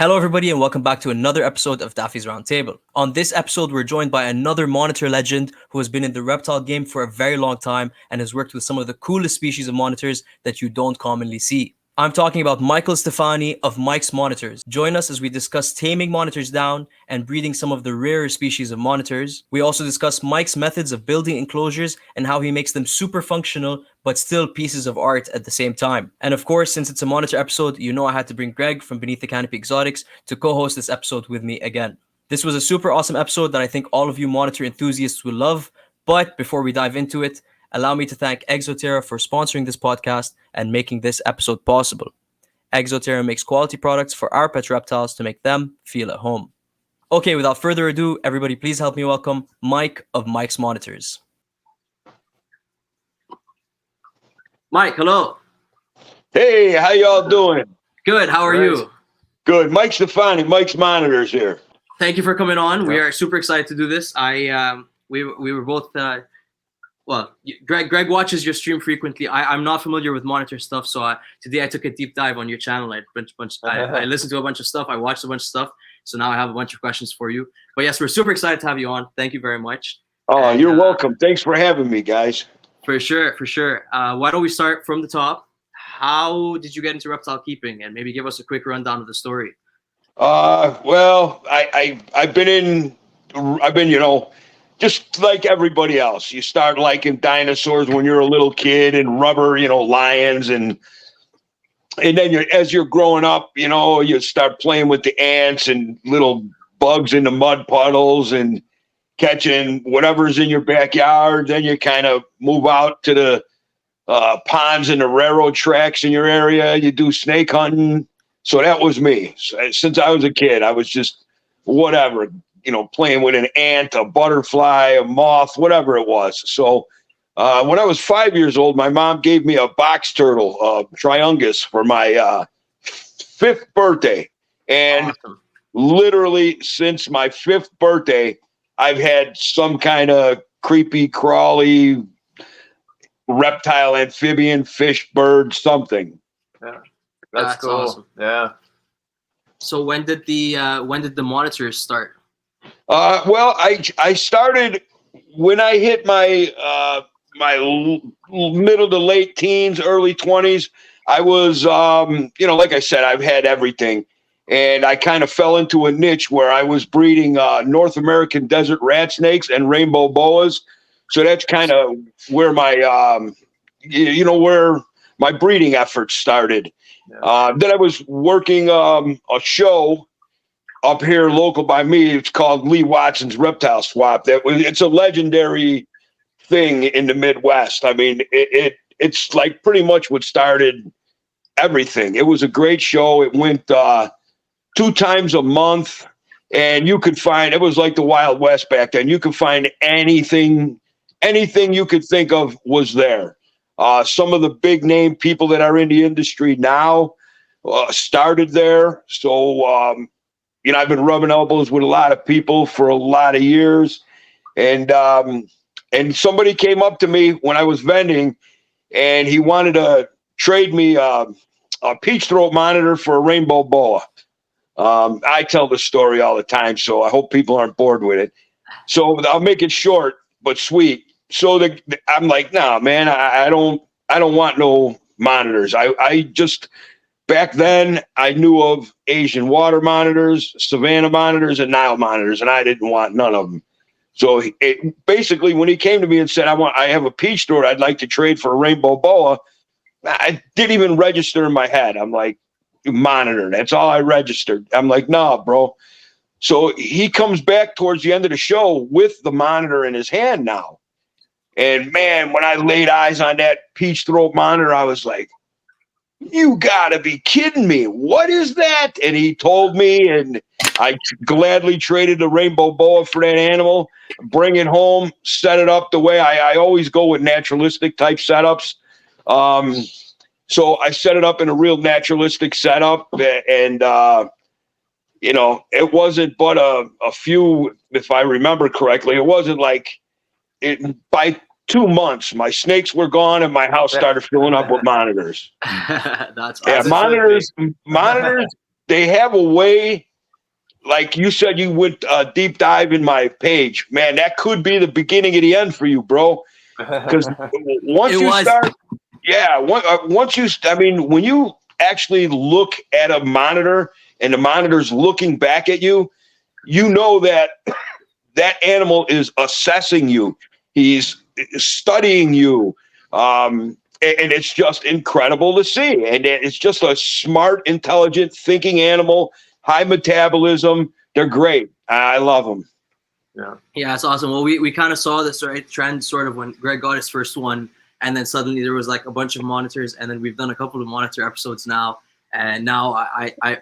Hello, everybody, and welcome back to another episode of Daffy's Roundtable. On this episode, we're joined by another monitor legend who has been in the reptile game for a very long time and has worked with some of the coolest species of monitors that you don't commonly see. I'm talking about Micheal Stefani of Mike's Monitors. Join us as we discuss taming monitors down and breeding some of the rarer species of monitors. We also discuss Mike's methods of building enclosures and how he makes them super functional but still pieces of art at the same time. And of course, since it's a monitor episode, you know I had to bring Greg from Beneath the Canopy Exotics to co-host this episode with me again. This was a super awesome episode that I think all of you monitor enthusiasts will love. But before we dive into it, allow me to thank Exo Terra for sponsoring this podcast and making this episode possible. Exo Terra makes quality products for our pet reptiles to make them feel at home. Okay, without further ado, everybody please help me welcome Mike of Mike's Monitors. Mike, hello. Hey, how y'all doing? Good, how are you? Good. Mike Stefani, Mike's Monitors here. Thank you for coming on. We are super excited to do this. We were both Greg watches your stream frequently. I'm not familiar with monitor stuff, so today I took a deep dive on your channel. I listened to a bunch of stuff. I watched a bunch of stuff. So now I have a bunch of questions for you. But yes, we're super excited to have you on. Thank you very much. Oh, you're welcome. Thanks for having me, guys. For sure. Why don't we start from the top? How did you get into reptile keeping? And maybe give us a quick rundown of the story. Well, I've been, just like everybody else. You start liking dinosaurs when you're a little kid and rubber, lions, and then as you're growing up, you start playing with the ants and little bugs in the mud puddles and catching whatever's in your backyard. Then you kind of move out to the ponds and the railroad tracks in your area. You do snake hunting. So that was me. Since I was a kid, I was just whatever, playing with an ant, a butterfly, a moth, whatever it was. So when I was 5 years old, my mom gave me a box turtle, Triungus, for my 5th birthday. And awesome. Literally since my 5th birthday, I've had some kind of creepy, crawly reptile, amphibian, fish, bird, something. Yeah, that's cool. Awesome. Yeah. So when did the monitors start? Well, I started when I hit my my middle to late teens, early 20s. I was, like I said, I've had everything. And I kind of fell into a niche where I was breeding North American desert rat snakes and rainbow boas. So that's kind of where my, where my breeding efforts started. Yeah. Then I was working a show up here local by me. It's called Lee Watson's Reptile Swap. It's a legendary thing in the Midwest. I mean, it's like pretty much what started everything. It was a great show. It went 2 times a month, and you could find, it was like the Wild West back then. You could find anything you could think of was there. Some of the big name people that are in the industry now started there. So, I've been rubbing elbows with a lot of people for a lot of years. And somebody came up to me when I was vending, and he wanted to trade me a peach throat monitor for a rainbow boa. I tell the story all the time, so I hope people aren't bored with it. So I'll make it short but sweet. So I'm like, nah, man, I don't want no monitors. I just, back then I knew of Asian water monitors, Savannah monitors, and Nile monitors, and I didn't want none of them. So basically, when he came to me and said, I have a peach throat I'd like to trade for a rainbow boa, I didn't even register in my head. I'm like, monitor. That's all I registered. I'm like, nah, bro. So he comes back towards the end of the show with the monitor in his hand now. And man, when I laid eyes on that peach throat monitor, I was like, you gotta be kidding me. What is that? And he told me, and I gladly traded the rainbow boa for that animal, bring it home, set it up the way I always go with naturalistic type setups. So I set it up in a real naturalistic setup, and it wasn't but a few, if I remember correctly, it wasn't like by 2 months, my snakes were gone and my house started filling up with monitors. That's awesome. Yeah, monitors they have a way, like you said, you went deep dive in my page. Man, that could be the beginning of the end for you, bro. Because once you start, once you, I mean, when you actually look at a monitor and the monitor's looking back at you, you know that that animal is assessing you. He's studying you. And it's just incredible to see. And it's just a smart, intelligent, thinking animal, high metabolism. They're great. I love them. Yeah, it's awesome. Well, we kind of saw this trend sort of when Greg got his first one, and then suddenly there was like a bunch of monitors, and then we've done a couple of monitor episodes now, and now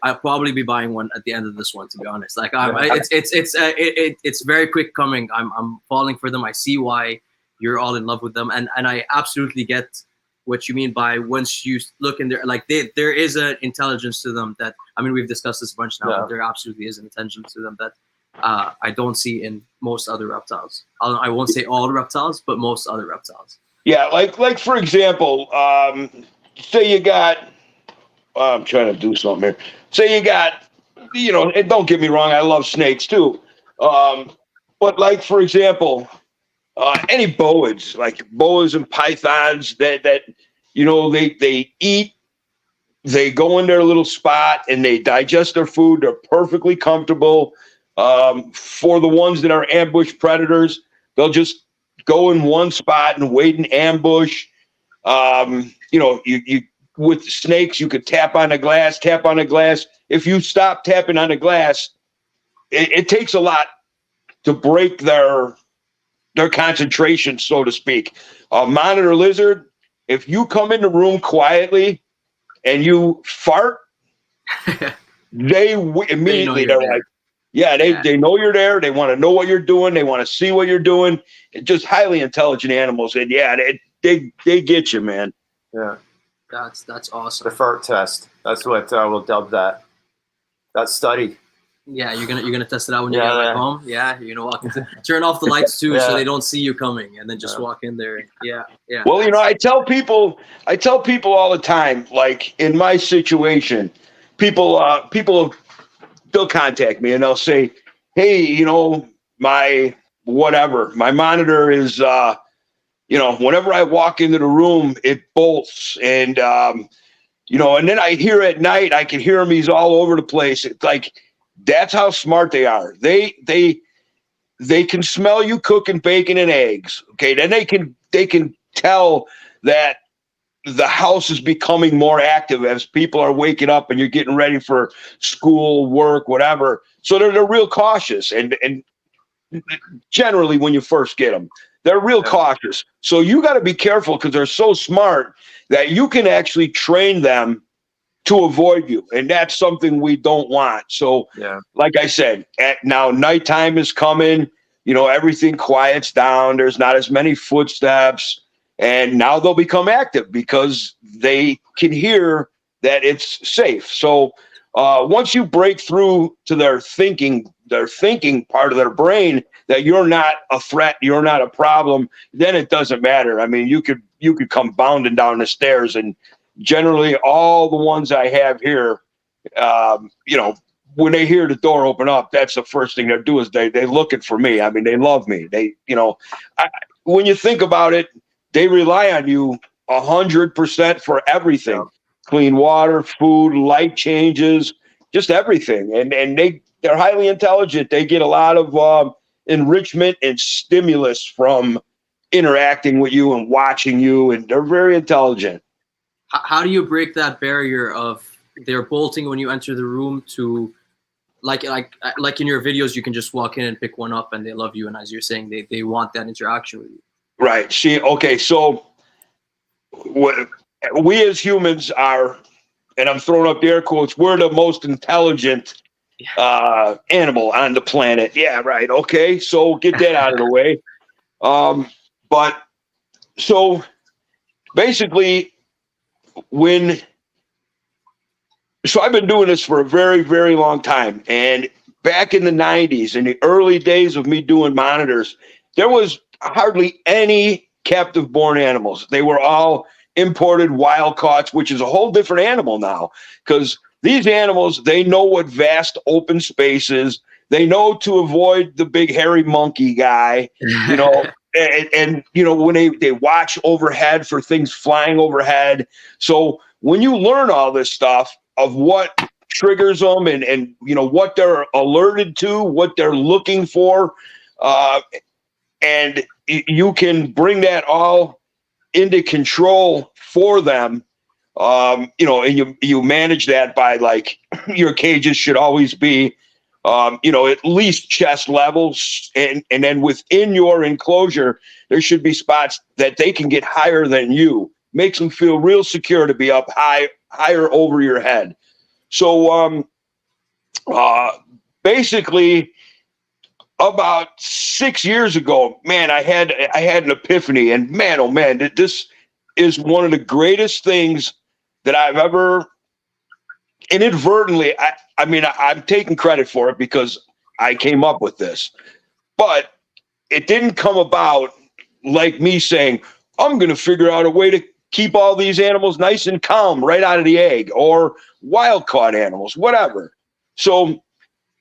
I'll probably be buying one at the end of this one, to be honest. Like it's very quick coming. I'm falling for them. I see why you're all in love with them, and I absolutely get what you mean by once you look in there, like there is an intelligence to them that, I mean, we've discussed this a bunch now, but there absolutely is an intelligence to them that I don't see in most other reptiles. I won't say all reptiles, but most other reptiles. Yeah, like for example, say you got, I'm trying to do something here. Say you got, and don't get me wrong, I love snakes too. But like, for example, any boas, like boas and pythons that they eat, they go in their little spot and they digest their food. They're perfectly comfortable. For the ones that are ambush predators, they'll just go in one spot and wait in ambush. You with snakes, you could tap on the glass. If you stop tapping on the glass, it takes a lot to break their concentration, so to speak. A monitor lizard, if you come in the room quietly and you fart, they immediately they're like, they know you're there. They want to know what you're doing. They want to see what you're doing. It's just highly intelligent animals, and they get you, man. Yeah, that's awesome. The fart test. That's what we'll dub that. That study. Yeah, you're gonna test it out when you get back home. Yeah, you're gonna walk into, turn off the lights too, so they don't see you coming, and then just walk in there. Yeah. Well, I tell people all the time, like in my situation, people they'll contact me and they'll say, hey, my monitor is, whenever I walk into the room, it bolts, and and then I hear at night, I can hear him. He's all over the place. It's like, that's how smart they are. They can smell you cooking bacon and eggs. Okay, then they can tell that the house is becoming more active as people are waking up and you're getting ready for school, work, whatever. So they're real cautious, and generally when you first get them, they're real cautious. So you got to be careful because they're so smart that you can actually train them to avoid you, and that's something we don't want. So, like I said, now nighttime is coming. Everything quiets down. There's not as many footsteps, and now they'll become active because they can hear that it's safe. So, once you break through to their thinking part of their brain that you're not a threat, you're not a problem, then it doesn't matter. I mean, you could come bounding down the stairs, and generally all the ones I have here, when they hear the door open up, that's the first thing they do is they looking for me. I mean, they love me. They, when you think about it, they rely on you 100% for everything. Yeah. Clean water, food, light changes, just everything. And they're highly intelligent. They get a lot of enrichment and stimulus from interacting with you and watching you, and they're very intelligent. How do you break that barrier of they're bolting when you enter the room to like in your videos, you can just walk in and pick one up and they love you, and as you're saying, they want that interaction with you. Right. Okay, so we as humans are, and I'm throwing up the air quotes, we're the most intelligent animal on the planet. Yeah, right. Okay, so get that out of the way. But so basically, so I've been doing this for a very, very long time. And back in the 90s, in the early days of me doing monitors, there was hardly any captive born animals. They were all imported wild caughts, which is a whole different animal now, because these animals, they know what vast open space is. They know to avoid the big hairy monkey guy, you know, and you know, when they watch overhead for things flying overhead. So when you learn all this stuff of what triggers them and you know what they're alerted to, what they're looking for, and you can bring that all into control for them. You know, and you manage that by, like, your cages should always be, you know, at least chest levels, and then within your enclosure, there should be spots that they can get higher than you. Makes them feel real secure to be up higher over your head. So, basically, about 6 years ago, man, I had an epiphany, and man, oh man, this is one of the greatest things that I've ever inadvertently. I mean, I'm taking credit for it because I came up with this, but it didn't come about like me saying, I'm going to figure out a way to keep all these animals nice and calm right out of the egg, or wild caught animals, whatever. So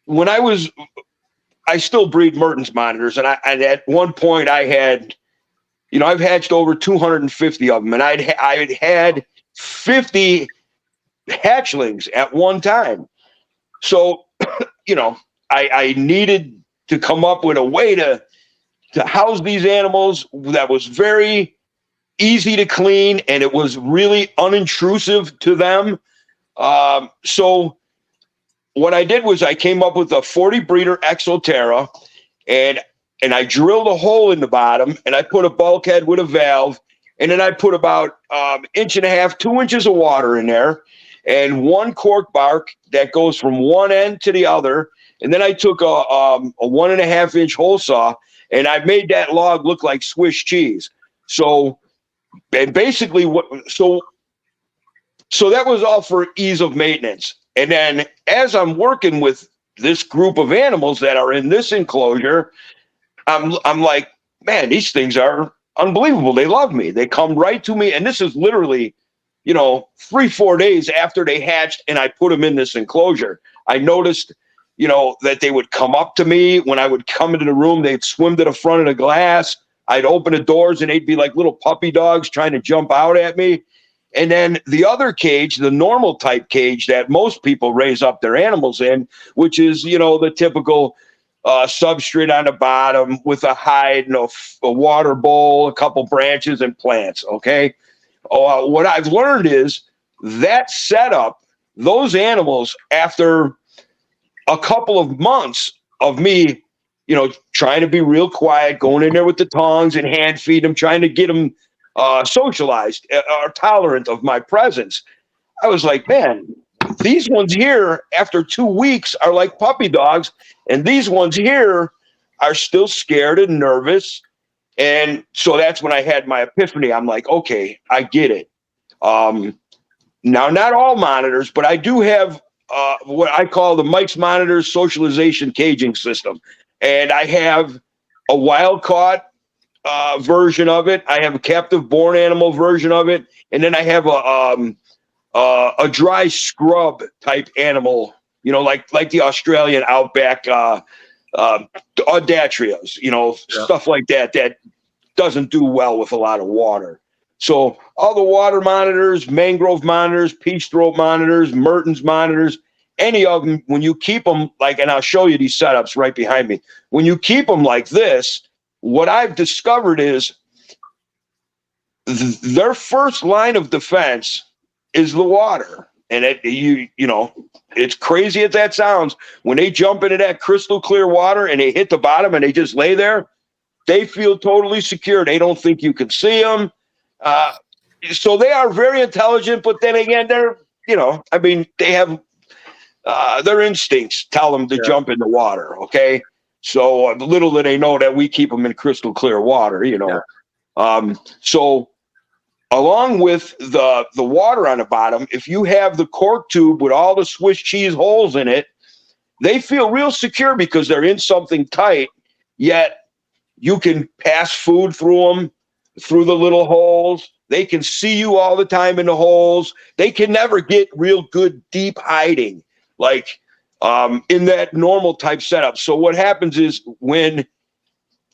when I still breed Mertens monitors, and at one point I had, you know, I've hatched over 250 of them, and I'd had 50 hatchlings at one time. So, you know, I needed to come up with a way to house these animals that was very easy to clean, and it was really unintrusive to them. So what I did was I came up with a 40 breeder Exo Terra, and I drilled a hole in the bottom, and I put a bulkhead with a valve, and then I put about 1.5 inches, 2 inches of water in there, and one cork bark that goes from one end to the other. And then I took a 1.5 inch hole saw, and I made that log look like Swiss cheese. So, and basically so that was all for ease of maintenance. And then as I'm working with this group of animals that are in this enclosure, I'm like, man, these things are unbelievable. They love me. They come right to me. And this is literally, you know, 3-4 days after they hatched and I put them in this enclosure. I noticed, you know, that they would come up to me. When I would come into the room, they'd swim to the front of the glass. I'd open the doors and they'd be like little puppy dogs trying to jump out at me. And then the other cage, the normal type cage that most people raise up their animals in, which is, you know, the typical substrate on the bottom with a hide, you know, a water bowl, a couple branches, and plants. Okay. What I've learned is that setup, those animals, after a couple of months of me, you know, trying to be real quiet, going in there with the tongs and hand feed them, trying to get them socialized or tolerant of my presence, I was like, man, these ones here after 2 weeks are like puppy dogs, and these ones here are still scared and nervous. And so that's when I had my epiphany. I'm like, okay, I get it. Now, not all monitors, but I do have what I call the Mike's Monitors Socialization caging system. And I have a wild caught version of it. I have a captive born animal version of it. And then I have a dry scrub type animal, you know, like the Australian outback audatrias, you know, stuff like that doesn't do well with a lot of water. So all the water monitors, mangrove monitors, peach throat monitors, Mertens monitors, any of them, when you keep them like, and I'll show you these setups right behind me. When you keep them like this, what I've discovered is their first line of defense is the water. And you know, it's crazy as that sounds. When they jump into that crystal clear water and they hit the bottom and they just lay there, they feel totally secure. They don't think you can see them. So they are very intelligent, but then again, they're, you know, I mean, they have their instincts tell them to jump in the water. Okay. So little do they know that we keep them in crystal clear water, you know. So along with the water on the bottom, if you have the cork tube with all the Swiss cheese holes in it, they feel real secure because they're in something tight, yet you can pass food through them. through the little holes. They can see you all the time in the holes. They can never get real good deep hiding like in that normal type setup. So what happens is when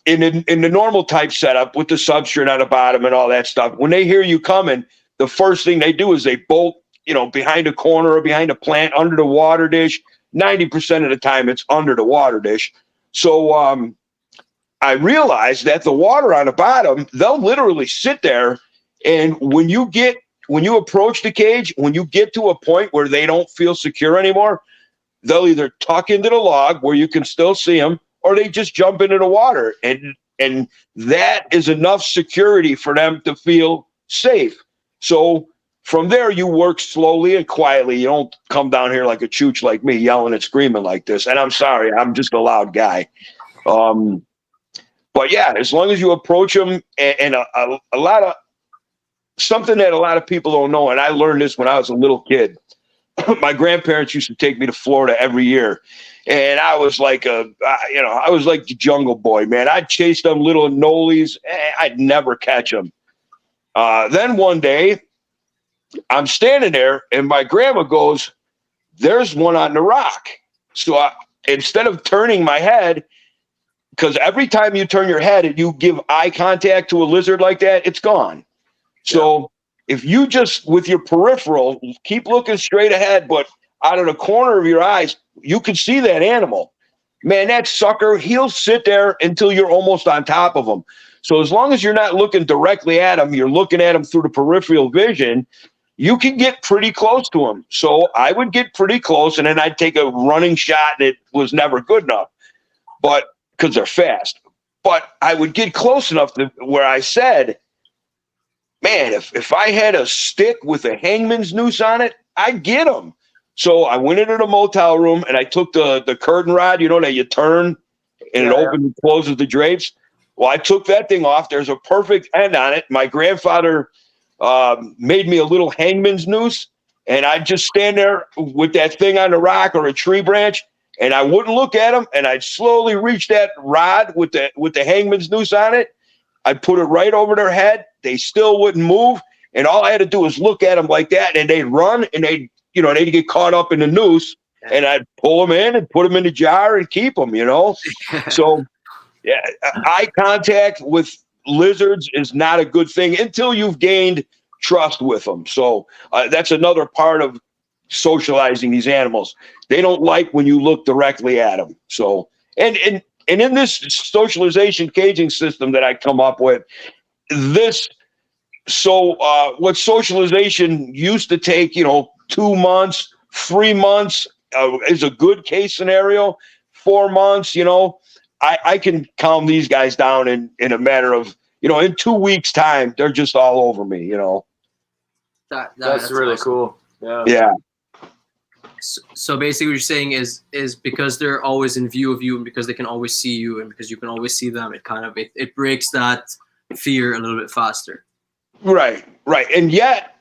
in the normal type setup with the substrate on the bottom and all that stuff, when they hear you coming, the first thing they do is they bolt, behind a corner or behind a plant under the water dish. 90% of the time it's under the water dish. So I realized that the water on the bottom, they'll literally sit there. And when you approach the cage, when you get to a point where they don't feel secure anymore, they'll either tuck into the log where you can still see them, or they just jump into the water. And that is enough security for them to feel safe. So from there, you work slowly and quietly. You don't come down here like a chooch like me, yelling and screaming like this. And I'm sorry, I'm just a loud guy. But yeah, as long as you approach them, and a lot of something that a lot of people don't know, and I learned this when I was a little kid. My grandparents used to take me to Florida every year, and I was like I was like the jungle boy, man. I'd chase them little nolies, I'd never catch them. Then one day, I'm standing there, and my grandma goes, "There's one on the rock." So instead of turning my head, because every time you turn your head and you give eye contact to a lizard like that, it's gone. So if you just, with your peripheral, keep looking straight ahead, but out of the corner of your eyes, you can see that animal. Man, that sucker, he'll sit there until you're almost on top of him. So as long as you're not looking directly at him, you're looking at him through the peripheral vision, you can get pretty close to him. So I would get pretty close, and then I'd take a running shot, and it was never good enough. But because they're fast. But I would get close enough to where I said, man, if I had a stick with a hangman's noose on it, I'd get him. So I went into the motel room, and I took the curtain rod, that you turn, and it opens and closes the drapes. Well, I took that thing off. There's a perfect end on it. My grandfather made me a little hangman's noose, and I'd just stand there with that thing on the rock or a tree branch, and I wouldn't look at them, and I'd slowly reach that rod with the hangman's noose on it. I'd put it right over their head. They still wouldn't move, and all I had to do was look at them like that, and they'd run, and they'd get caught up in the noose, and I'd pull them in and put them in the jar and keep them, So, yeah, eye contact with lizards is not a good thing until you've gained trust with them. So that's another part of socializing these animals. They don't like when you look directly at them. So, and in this socialization caging system that I come up with, what socialization used to take, 2 months, 3 months is a good case scenario. 4 months, I can calm these guys down in a matter of, in 2 weeks' time, they're just all over me, That's really awesome. Cool. Yeah. So basically what you're saying is because they're always in view of you, and because they can always see you, and because you can always see them, it breaks that fear a little bit faster. Right. And yet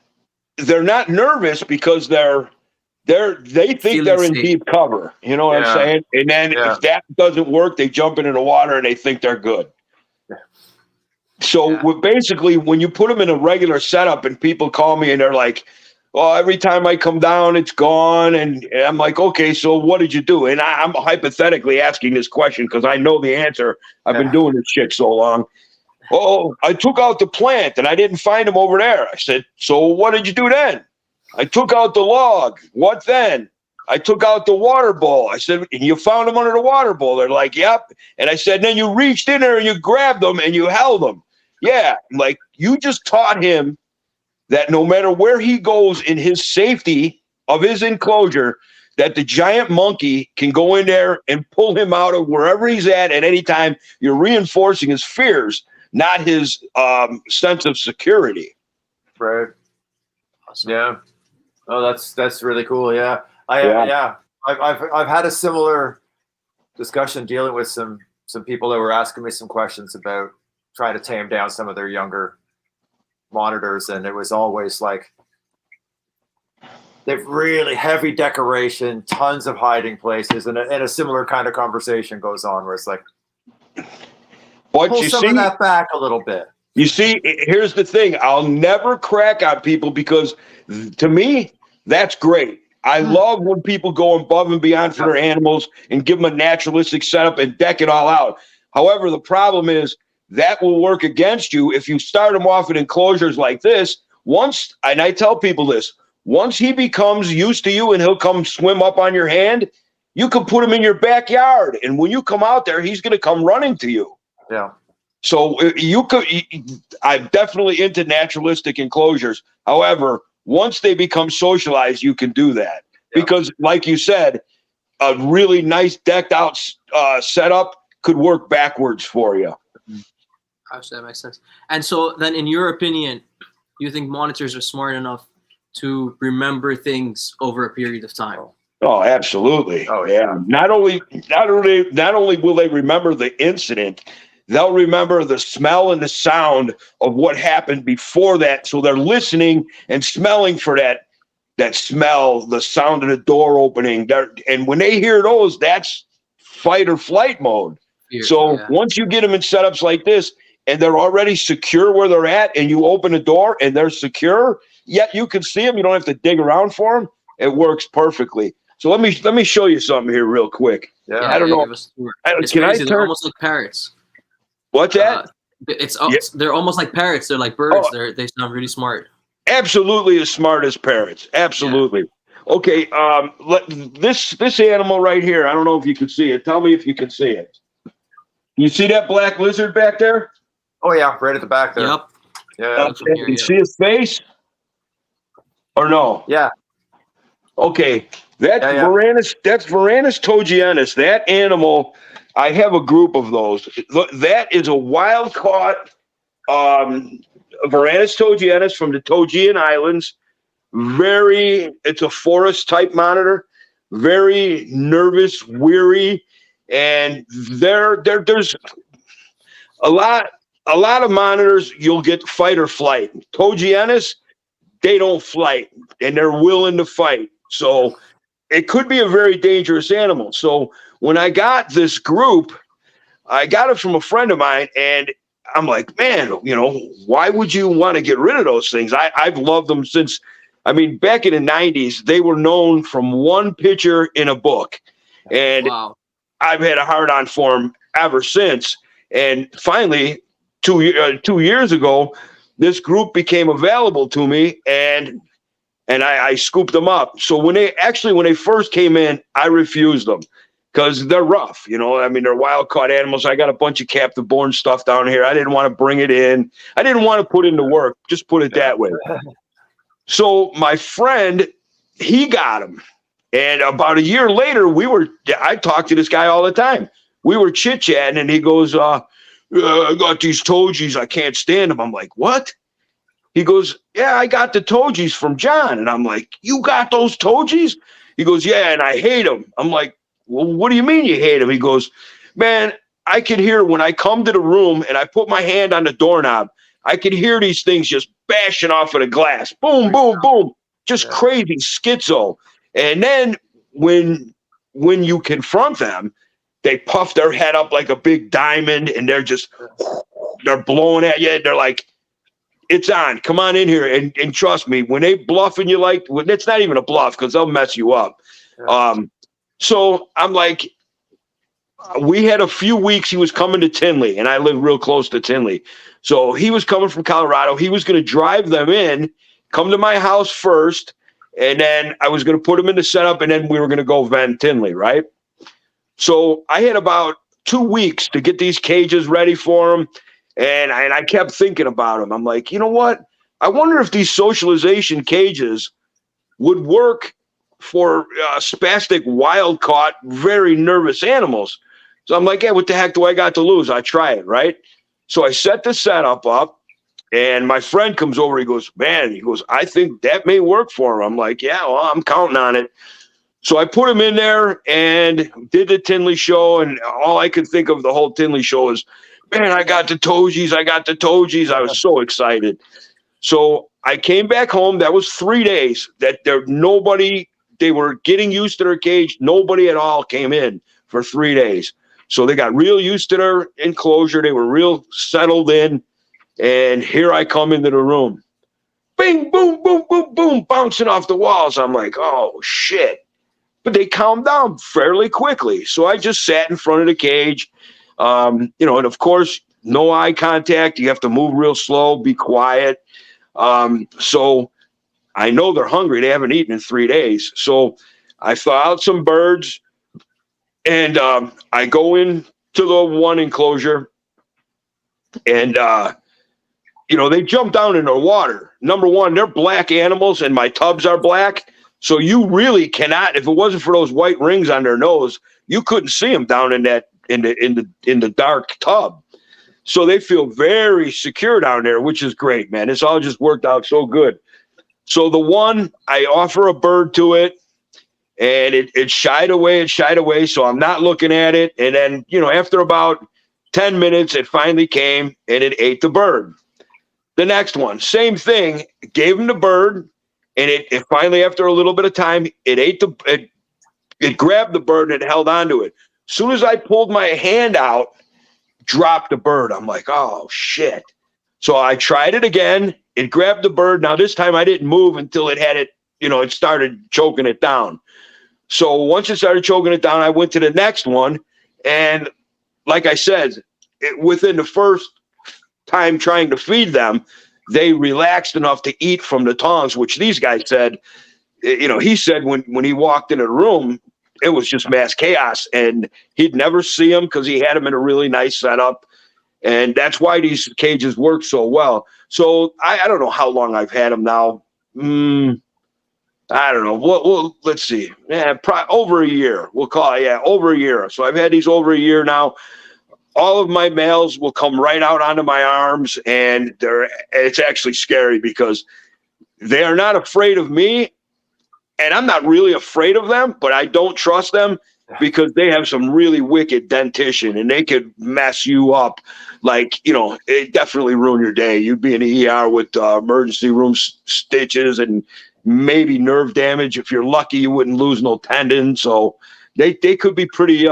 they're not nervous because they think feeling they're in safe. Deep cover. You know what I'm saying? And then if that doesn't work, they jump into the water and they think they're good. So basically, when you put them in a regular setup and people call me and they're like, "Oh, every time I come down, it's gone." And I'm like, "Okay, so what did you do?" And I'm hypothetically asking this question because I know the answer. I've been doing this shit so long. "Oh, I took out the plant and I didn't find him over there." I said, "So what did you do then?" "I took out the log." "What then?" "I took out the water bowl." I said, "And you found him under the water bowl?" They're like, "Yep." And I said, "Then you reached in there and you grabbed them and you held them." "Yeah." I'm like, you just taught him that no matter where he goes in his safety of his enclosure, that the giant monkey can go in there and pull him out of wherever he's at any time. You're reinforcing his fears, not his sense of security. Right. Awesome. Yeah. Oh, that's really cool. Yeah. I've had a similar discussion dealing with some people that were asking me some questions about trying to tame down some of their younger monitors, and it was always like they've really heavy decoration, tons of hiding places, and a similar kind of conversation goes on where it's like, pull some of that back a little bit. You see, here's the thing. I'll never crack on people because to me, that's great. I love when people go above and beyond for their animals and give them a naturalistic setup and deck it all out. However, the problem is that will work against you if you start them off in enclosures like this. Once, and I tell people this, once he becomes used to you and he'll come swim up on your hand, you can put him in your backyard. And when you come out there, he's going to come running to you. Yeah. So I'm definitely into naturalistic enclosures. However, once they become socialized, you can do that because, like you said, a really nice decked out setup could work backwards for you. Actually, that makes sense. And so then, in your opinion, you think monitors are smart enough to remember things over a period of time? Oh, absolutely. Oh, yeah. Not only will they remember the incident, they'll remember the smell and the sound of what happened before that. So they're listening and smelling for that smell, the sound of the door opening. And when they hear those, that's fight or flight mode. Once you get them in setups like this and they're already secure where they're at and you open the door and they're secure, yet you can see them. You don't have to dig around for them. It works perfectly. So let me show you something here real quick. Yeah. I don't know. It's crazy. They're almost like parrots. What's that? They're almost like parrots. They're like birds. They sound really smart. Absolutely as smart as parrots. Absolutely. Yeah. Okay. This animal right here. I don't know if you can see it. Tell me if you can see it. You see that black lizard back there? Oh yeah, right at the back there. Yep. Yeah. You see his face? Or no? Yeah. Okay. That's Varanus togienus. That animal, I have a group of those. That is a wild caught Varanus togienus from the Togian Islands. It's a forest type monitor. Very nervous, weary, and there's a lot of monitors you'll get fight or flight. Togienus, they don't flight and they're willing to fight. So it could be a very dangerous animal. So when I got this group, I got it from a friend of mine, and I'm like, man, why would you want to get rid of those things? I've loved them since, back in the 90s, they were known from one picture in a book. And I've had a hard-on for them ever since. And finally, 2 years ago, this group became available to me, and I scooped them up. So when they first came in, I refused them because they're rough. They're wild caught animals. I got a bunch of captive born stuff down here. I didn't want to bring it in. I didn't want to put into work. Just put it that way. So my friend, he got them. And about a year later, I talked to this guy all the time. We were chit-chatting, and he goes, I got these Togies. I can't stand them. I'm like, what? He goes, yeah, I got the Togies from John. And I'm like, you got those Togies? He goes, yeah, and I hate them. I'm like, well, what do you mean you hate them? He goes, man, I can hear when I come to the room and I put my hand on the doorknob, I can hear these things just bashing off of the glass. Boom, boom, boom. Just crazy schizo. And then when you confront them, they puff their head up like a big diamond and they're blowing at you. They're like, it's on. Come on in here. And trust me, when they bluffing you it's not even a bluff because they'll mess you up. Yeah. So I'm like, we had a few weeks. He was coming to Tinley, and I live real close to Tinley. So he was coming from Colorado. He was going to drive them in, come to my house first, and then I was going to put them in the setup, and then we were going to go Van Tinley, right? So I had about 2 weeks to get these cages ready for them. And I kept thinking about them. I'm like, you know what? I wonder if these socialization cages would work for spastic, wild-caught, very nervous animals. So I'm like, yeah, what the heck do I got to lose? I try it, right? So I set the setup up, and my friend comes over. He goes, I think that may work for him. I'm like, yeah, well, I'm counting on it. So I put him in there and did the Tinley show, and all I could think of the whole Tinley show is, man, I got the Togies. I was so excited. So I came back home. That was 3 days that they were getting used to their cage. Nobody at all came in for 3 days. So they got real used to their enclosure. They were real settled in. And here I come into the room. Bing, boom, boom, boom, boom, bouncing off the walls. I'm like, oh, shit. But they calmed down fairly quickly. So I just sat in front of the cage, and of course, no eye contact. You have to move real slow, be quiet. So I know they're hungry. They haven't eaten in 3 days. So I thaw out some birds, and I go into the one enclosure, and they jump down in the water. Number one, they're black animals, and my tubs are black. So you really cannot, if it wasn't for those white rings on their nose, you couldn't see them down in the dark tub. So they feel very secure down there, which is great, man. It's all just worked out so good. So the one, I offer a bird to it, and it shied away. So I'm not looking at it. And then, after about 10 minutes, it finally came and it ate the bird. The next one, same thing, gave him the bird, and it finally, after a little bit of time, it grabbed the bird and it held onto it. As soon as I pulled my hand out, dropped the bird. I'm like, oh, shit. So I tried it again. It grabbed the bird. Now, this time I didn't move until it had it, it started choking it down. So once it started choking it down, I went to the next one. And like I said, within the first time trying to feed them, they relaxed enough to eat from the tongs, which these guys said, he said when he walked into the room, it was just mass chaos, and he'd never see them because he had them in a really nice setup. And that's why these cages work so well. So I don't know how long I've had them now. I don't know. Well, let's see. Yeah, over a year. We'll call it, over a year. So I've had these over a year now. All of my males will come right out onto my arms, and it's actually scary because they are not afraid of me, and I'm not really afraid of them, but I don't trust them because they have some really wicked dentition, and they could mess you up. Like, it definitely ruin your day. You'd be in the ER with emergency room stitches and maybe nerve damage. If you're lucky, you wouldn't lose no tendon. So they could be pretty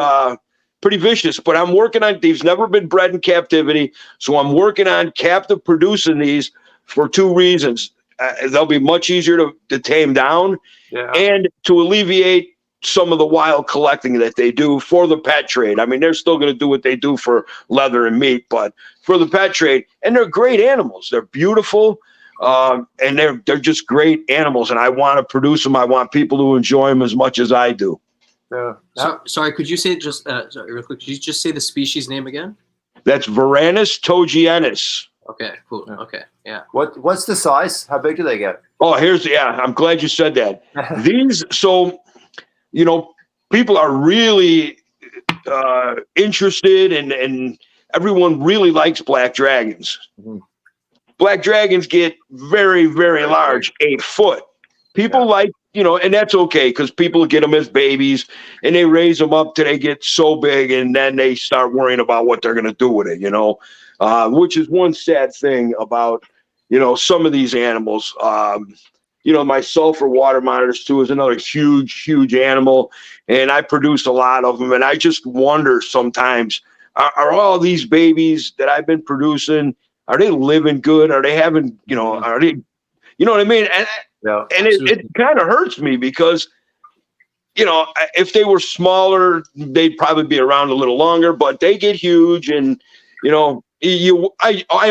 vicious, but I'm working on these. Never been bred in captivity, so I'm working on captive producing these for 2 reasons. They'll be much easier to tame down, and to alleviate some of the wild collecting that they do for the pet trade. I mean, they're still going to do what they do for leather and meat, but for the pet trade, and they're great animals. They're beautiful, and they're just great animals, and I want to produce them. I want people to enjoy them as much as I do. Sorry, could you say real quick? Could you just say the species name again? That's Varanus togienus. Okay, cool. Okay, yeah. What's the size? How big do they get? Oh, I'm glad you said that. These, so, people are really interested, and everyone really likes black dragons. Mm-hmm. Black dragons get very, very large, 8 foot. People like, and that's okay because people get them as babies and they raise them up till they get so big, and then they start worrying about what they're going to do with it, which is one sad thing about, some of these animals. My sulfur water monitors too is another huge, huge animal, and I produce a lot of them. And I just wonder sometimes, are all these babies that I've been producing, are they living good? Are they having, are they, you know what I mean? And it kind of hurts me because, if they were smaller, they'd probably be around a little longer, but they get huge. And, I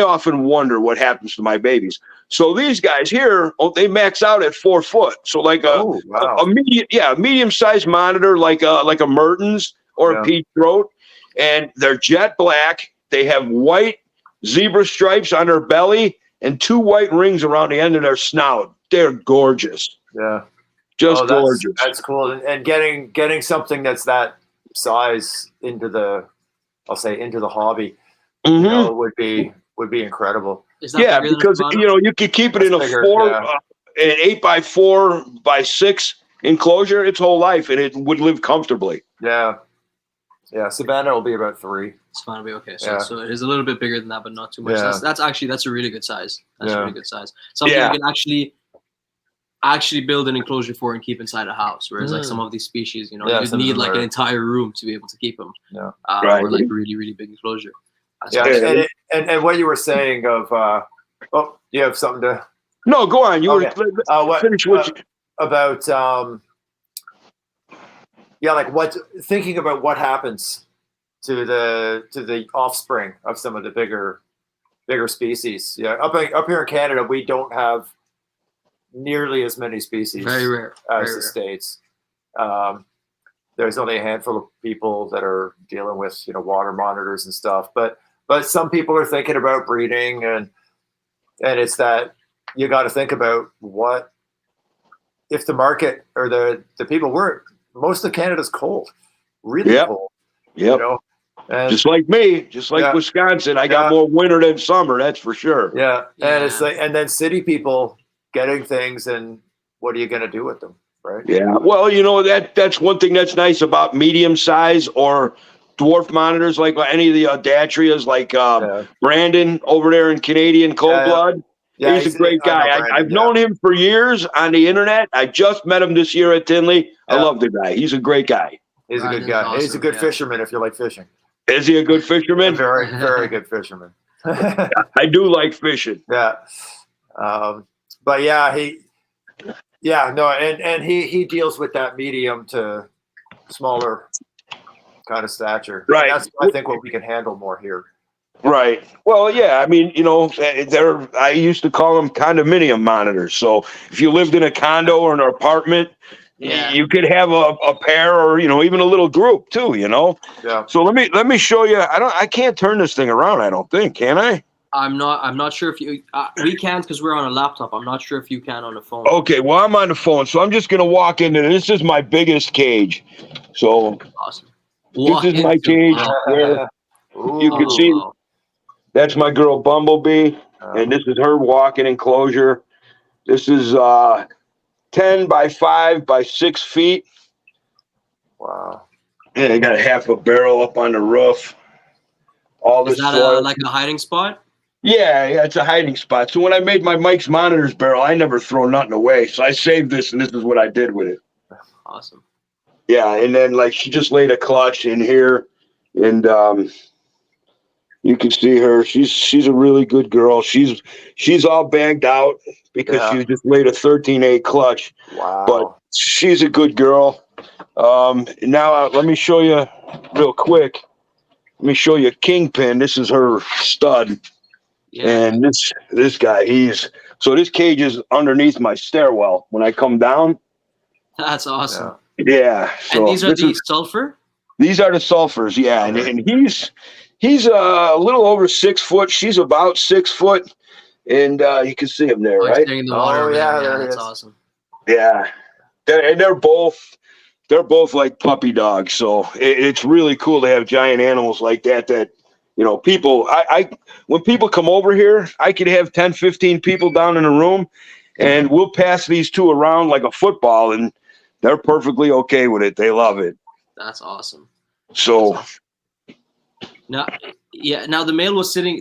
often wonder what happens to my babies. So these guys here, they max out at 4 foot. So like a medium-sized monitor, like a Mertens or a peach throat. And they're jet black. They have white zebra stripes on their belly and 2 white rings around the end of their snout. They're gorgeous. Yeah. Just gorgeous. That's cool. And getting something that's that size into the hobby, would be incredible. Because you could keep it in an 8x4x6 enclosure its whole life, and it would live comfortably. Yeah. Savannah will be about 3. Savannah will be okay. So it is a little bit bigger than that, but not too much. Yeah. That's a really good size. That's a really good size. Something you can actually build an enclosure for and keep inside a house. Whereas like some of these species, you need like an entire room to be able to keep them. Or like a really, really big enclosure. Yeah, and what you were saying of you have something to. No, go on. You Okay. were finish what about like thinking about what happens to the offspring of some of the bigger species. Yeah, up here in Canada, we don't have nearly as many species. Very rare. As the States. There's only a handful of people that are dealing with water monitors and stuff, but some people are thinking about breeding, and it's that you got to think about what if the market or the people most of Canada's cold, really cold. Yep. And just like me, just like Wisconsin, I got more winter than summer. That's for sure. Yeah, and it's like, and then city people getting things, and what are you going to do with them, right? Yeah. Well, that's one thing that's nice about medium size or dwarf monitors, like any of the Datrias, like Brandon over there in Canadian Cold Blood. Yeah, he's a great guy. I've known him for years on the internet. I just met him this year at Tinley. I love the guy. He's a great guy. He's a good guy. Awesome. He's a good fisherman if you like fishing. Is he a good fisherman? A very, very good fisherman. I do like fishing. Yeah. But and he deals with that medium to smaller kind of stature. Right. And that's, I think, what we can handle more here. Right. Well, yeah. I mean, I used to call them condominium monitors. So if you lived in a condo or an apartment, you could have a pair or even a little group too. Yeah. So let me show you. I can't turn this thing around. I don't think. Can I? I'm not sure if you. We can't because we're on a laptop. I'm not sure if you can on a phone. Okay. Well, I'm on the phone, so I'm just gonna walk into this. Is my biggest cage. So awesome. This is my cage where you can see. That's my girl Bumblebee, and this is her walking enclosure. This is 10 by 5 by 6 feet. Wow. And I got half a barrel up on the roof. All this is that like a hiding spot? Yeah, it's a hiding spot. So when I made my Mike's Monitors barrel, I never throw nothing away. So I saved this, and this is what I did with it. Awesome. Yeah, and then she just laid a clutch in here, and you can see her. She's a really good girl. She's all bagged out because she just laid a 13A clutch. Wow. But she's a good girl. Now let me show you real quick. Let me show you Kingpin. This is her stud. Yeah. And this guy, so this cage is underneath my stairwell when I come down. That's awesome. Yeah. So and these are the sulfur? These are the sulfurs, yeah. Okay. And he's a little over 6 foot. She's about 6 foot. And you can see him there, right? In the water, that's awesome. Yeah. They're both like puppy dogs. So it's really cool to have giant animals like that people, when people come over here, I could have 10, 15 people down in a room, and we'll pass these two around like a football, and they're perfectly okay with it. They love it. That's awesome. So now the male was sitting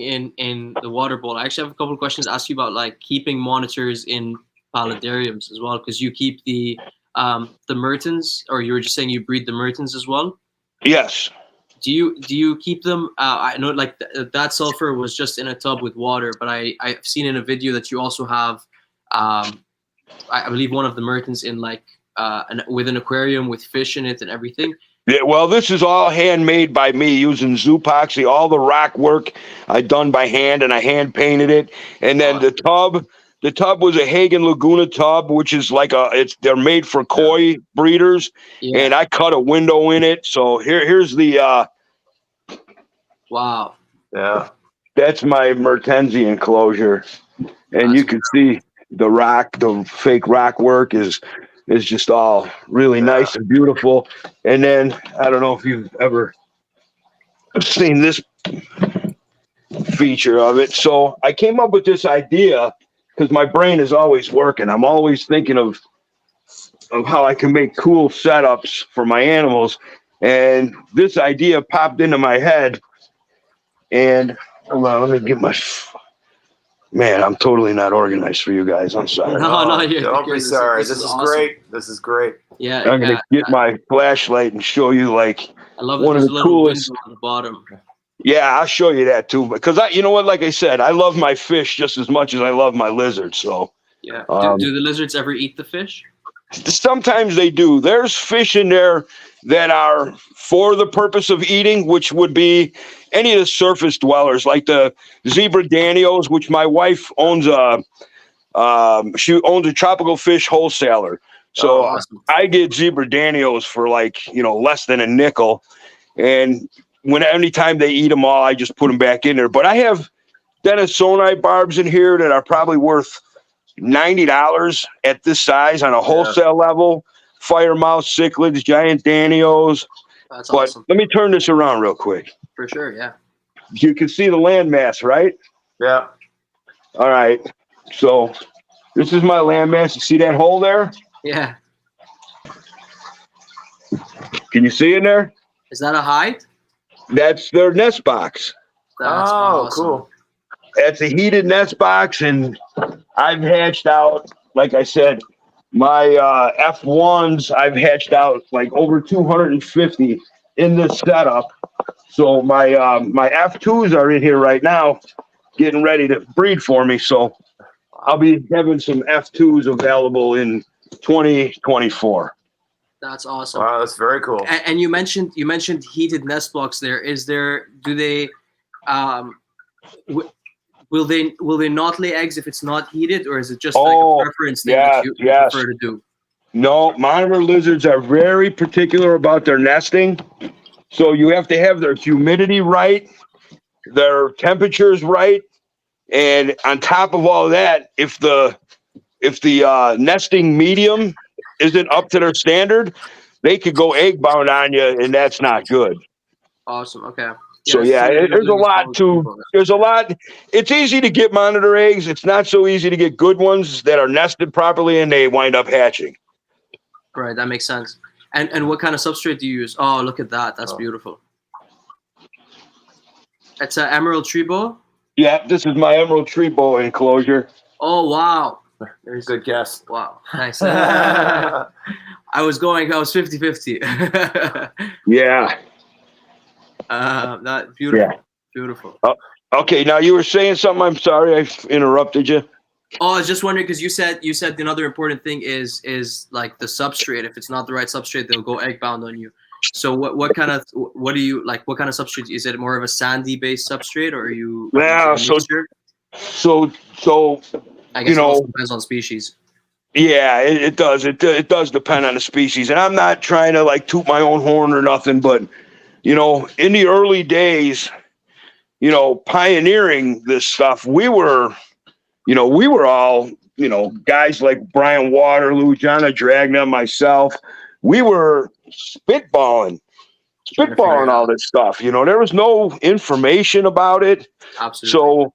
in the water bowl. I actually have a couple of questions to ask you about like keeping monitors in paludariums as well, because you keep the Mertens, or you were just saying you breed the Mertens as well? Yes. Do you keep them? I know like that sulfur was just in a tub with water, but I've seen in a video that you also have, I believe one of the Mertens in like with an aquarium with fish in it and everything. Yeah, well, this is all handmade by me using Zoopoxy. All the rock work I done by hand, and I hand painted it. And then the tub was a Hagen Laguna tub, which is like they're made for koi breeders. Yeah. And I cut a window in it. So here's the wow. Yeah. That's my Mertensi enclosure. And you can see the fake rock work is just all really nice and beautiful. And then I don't know if you've ever seen this feature of it. So I came up with this idea because my brain is always working. I'm always thinking of how I can make cool setups for my animals. And this idea popped into my head. And hold on, let me get man, I'm totally not organized for you guys. I'm sorry. No, don't be sorry. This is awesome. Great. This is great. Yeah, I'm gonna get my flashlight and show you like I love one of the coolest on the bottom. Yeah, I'll show you that too. Because you know what? Like I said, I love my fish just as much as I love my lizards. So Yeah. Do the lizards ever eat the fish? sometimes they do. There's fish in there that are for the purpose of eating, which would be any of the surface dwellers, like the zebra danios, which my wife owns she owns a tropical fish wholesaler. So Awesome. I get zebra danios for less than a nickel. And anytime they eat them all, I just put them back in there. But I have Denisonite barbs in here that are probably worth $90 at this size on a wholesale level. Firemouth cichlids, giant danios. That's but awesome. Let me turn this around real quick. For sure, yeah. You can see the landmass, right? Yeah. All right. So this is my landmass. You see that hole there? Yeah. Can you see in there? Is that a hide? That's their nest box. That's awesome. Cool. That's a heated nest box, and I've hatched out, like I said, my F1s, I've hatched out like over 250 in this setup. So my F2s are in here right now getting ready to breed for me. So I'll be having some F2s available in 2024. That's awesome. Wow, that's very cool. And you mentioned heated nest blocks there. Do they will they not lay eggs if it's not heated, or is it just like a preference thing that you prefer to do? No, monitor lizards are very particular about their nesting. So you have to have their humidity right, their temperatures right, and on top of all that, if the nesting medium isn't up to their standard, they could go egg bound on you, and that's not good. Awesome. Okay. So there's a lot. It's easy to get monitor eggs. It's not so easy to get good ones that are nested properly and they wind up hatching. Right, that makes sense. And what kind of substrate do you use? Oh, look at that. That's beautiful. It's an emerald tree bow? Yeah, this is my emerald tree bow enclosure. Oh, wow. There's a good guess. Wow. Nice. I was 50-50. Yeah. That beautiful. Yeah. Beautiful. Okay, now you were saying something. I'm sorry I interrupted you. Oh, I was just wondering because you said another important thing is like the substrate. If it's not the right substrate, they'll go egg bound on you. So what kind of substrate is it? More of a sandy based substrate, or are you? Yeah. So I guess it also depends on species. Yeah, it does. It does depend on the species, and I'm not trying to like toot my own horn or nothing, but in the early days, pioneering this stuff, we were all, guys like Brian Waterloo, John Dragna, myself, we were spitballing all this stuff. There was no information about it. Absolutely. So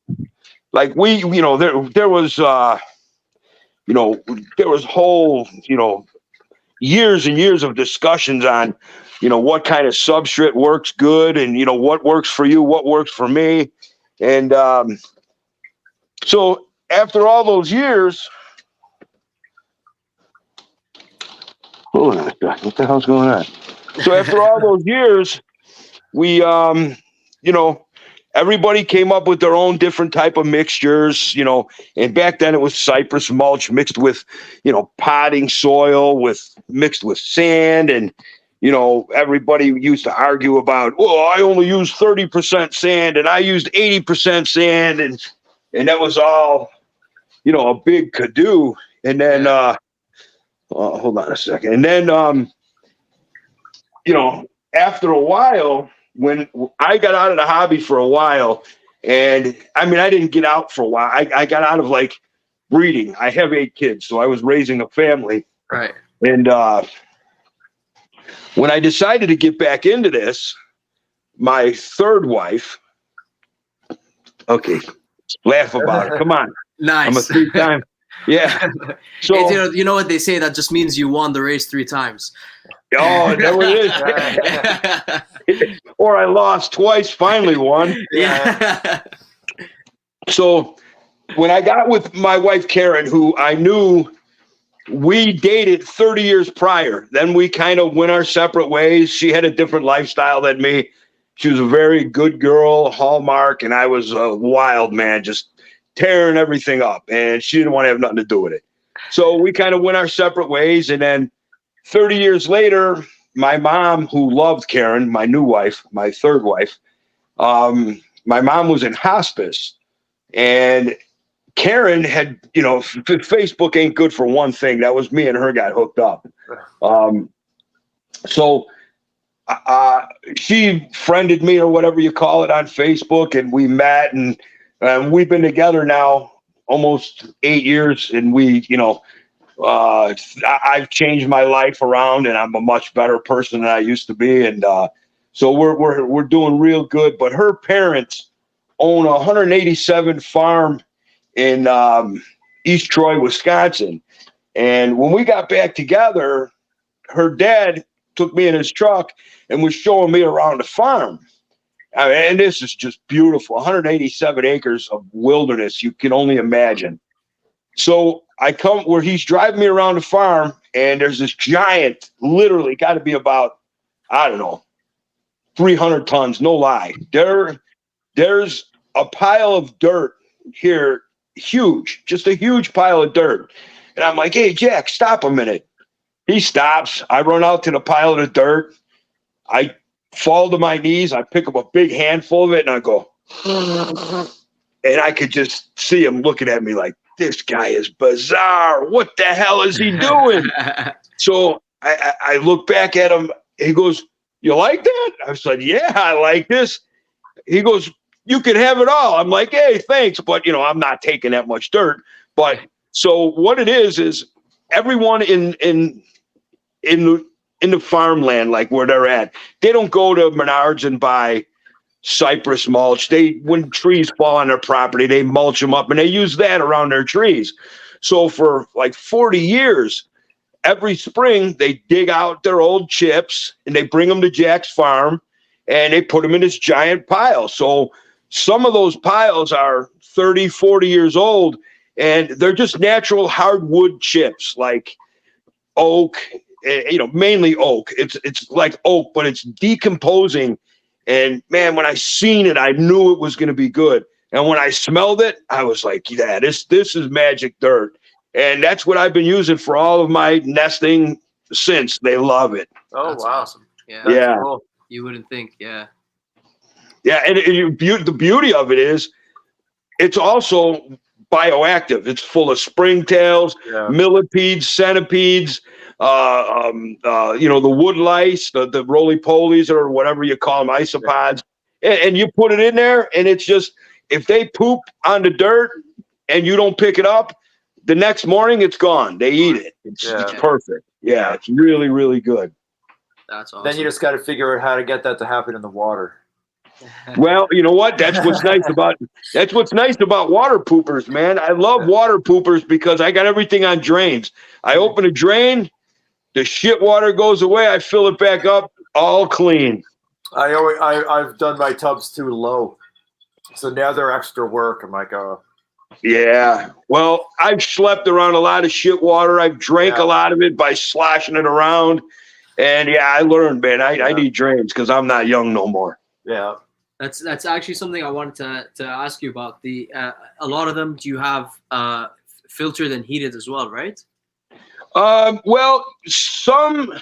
like there was whole, years and years of discussions on, what kind of substrate works good and, what works for you, what works for me. And so after all those years, hold on a second, what the hell's going on? So after all those years, we, everybody came up with their own different type of mixtures, and back then it was cypress mulch mixed with, potting soil mixed with sand. And, everybody used to argue about, I only use 30% sand and I used 80% sand. And that was all, a big to-do. And then, hold on a second. And then, after a while, when I got out of the hobby for a while, and I didn't get out for a while. I got out of like breeding. I have 8 kids, so I was raising a family. Right. And when I decided to get back into this, my third wife, okay, laugh about it. Come on. Nice. I'm a 3-time. Yeah. So you know what they say? That just means you won the race 3 times. Oh, there it is. Or I lost twice, finally won. Yeah. So when I got with my wife, Karen, who I knew we dated 30 years prior, then we kind of went our separate ways. She had a different lifestyle than me. She was a very good girl, Hallmark, and I was a wild man, just tearing everything up. And she didn't want to have nothing to do with it. So we kind of went our separate ways. And then 30 years later, my mom, who loved Karen, my new wife, my third wife, my mom was in hospice. And Karen had, Facebook ain't good for one thing. That was me and her got hooked up. So she friended me or whatever you call it on Facebook, and we met, and we've been together now almost 8 years. And I've changed my life around, and I'm a much better person than I used to be. And so we're doing real good. But her parents own a 187 farm in East Troy, Wisconsin. And when we got back together, her dad took me in his truck and was showing me around the farm. And this is just beautiful. 187 acres of wilderness. You can only imagine. So I come where he's driving me around the farm, and there's this giant, literally got to be about, 300 tons, no lie. There's a pile of dirt here, huge, just a huge pile of dirt. And I'm like, hey, Jack, stop a minute. He stops. I run out to the pile of the dirt. I fall to my knees. I pick up a big handful of it, and I go, and I could just see him looking at me like, this guy is bizarre. What the hell is he doing? So I look back at him. He goes, you like that? I said, yeah, I like this. He goes, you can have it all. I'm like, hey, thanks. But, I'm not taking that much dirt. But so what it is everyone in the farmland, like where they're at, they don't go to Menards and buy cypress mulch. When trees fall on their property, they mulch them up, and they use that around their trees. So for like 40 years, every spring they dig out their old chips and they bring them to Jack's farm, and they put them in this giant pile. So some of those piles are 30, 40 years old, and they're just natural hardwood chips like oak, mainly oak. It's like oak, but it's decomposing. And man, when I seen it, I knew it was going to be good. And when I smelled it, I was like, yeah, this is magic dirt. And that's what I've been using for all of my nesting since. They love it. Oh, That's wow. awesome. Yeah. Yeah. Cool. You wouldn't think, yeah. Yeah. And the beauty of it is it's also bioactive. It's full of springtails, millipedes, centipedes, the wood lice, the roly-polies, or whatever you call them, isopods. And you put it in there, and it's just, if they poop on the dirt and you don't pick it up, the next morning it's gone. They eat it. It's perfect. Yeah, it's really, really good. That's awesome. Then you just got to figure out how to get that to happen in the water. Well, you know what? That's what's nice about water poopers, man. I love water poopers because I got everything on drains. I open a drain, the shit water goes away, I fill it back up, all clean. I've done my tubs too low, so now they're extra work. I'm like, oh. Yeah. Well, I've schlepped around a lot of shit water. I've drank a lot of it by sloshing it around. And I learned, man, I need drains because I'm not young no more. Yeah. That's actually something I wanted to ask you about. A lot of them, do you have filtered and heated as well, right? Well, some.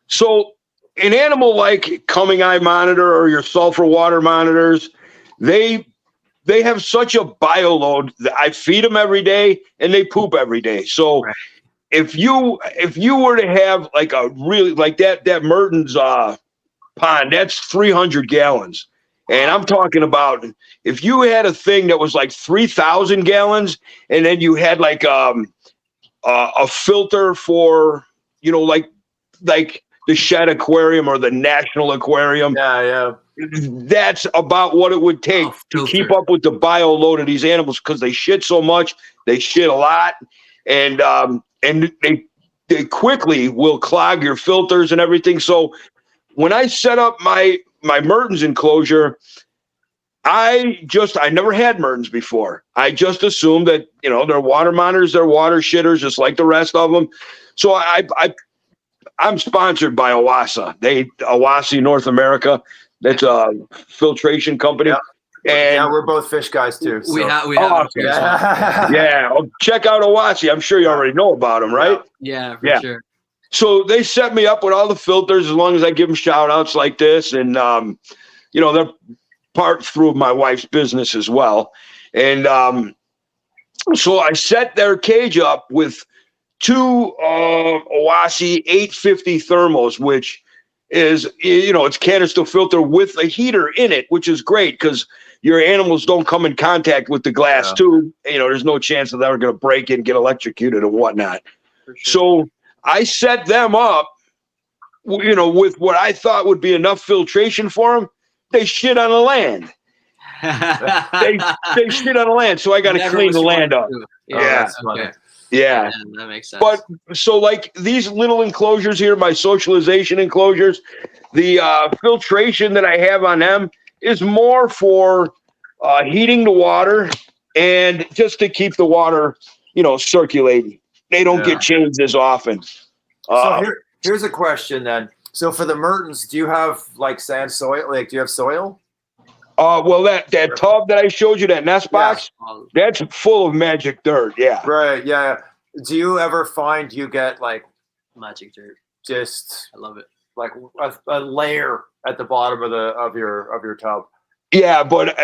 So an animal like coming eye monitor or your sulfur water monitors, they have such a bioload that I feed them every day and they poop every day. So if you were to have like a really like that Mertens pond, that's 300 gallons. And I'm talking about if you had a thing that was like 3,000 gallons and then you had like a filter for, like the Shed Aquarium or the National Aquarium. Yeah. That's about what it would take to keep up with the bio load of these animals because they shit so much, they shit a lot, and they quickly will clog your filters and everything. So when I set up my Mertens enclosure, I never had Mertens before. I just assumed that, they're water monitors, they're water shitters, just like the rest of them. So I I'm sponsored by Owasi North America. That's a filtration company. Yeah. And yeah, we're both fish guys too. We So. have okay. Yeah, check out Owasi. I'm sure you already know about them, right? Yeah, for sure. So they set me up with all the filters as long as I give them shout outs like this. And, they're part through my wife's business as well. And so I set their cage up with 2 Owasi 850 thermals, which is, it's canister filter with a heater in it, which is great because your animals don't come in contact with the glass tube. There's no chance that they're going to break it and get electrocuted and whatnot. Sure. So I set them up, with what I thought would be enough filtration for them. They shit on the land. they shit on the land, so I got to clean the land up. Yeah. Okay. Yeah, that makes sense. But so like these little enclosures here, my socialization enclosures, the filtration that I have on them is more for heating the water and just to keep the water, circulating. They don't get changed as often. So here's a question then. So for the Mertens, do you have like sand soil? Like, do you have soil? Well, that tub that I showed you, that nest box, that's full of magic dirt. Yeah. Right. Yeah. Do you ever find you get like magic dirt? Just I love it. Like a layer at the bottom of your tub. Yeah, but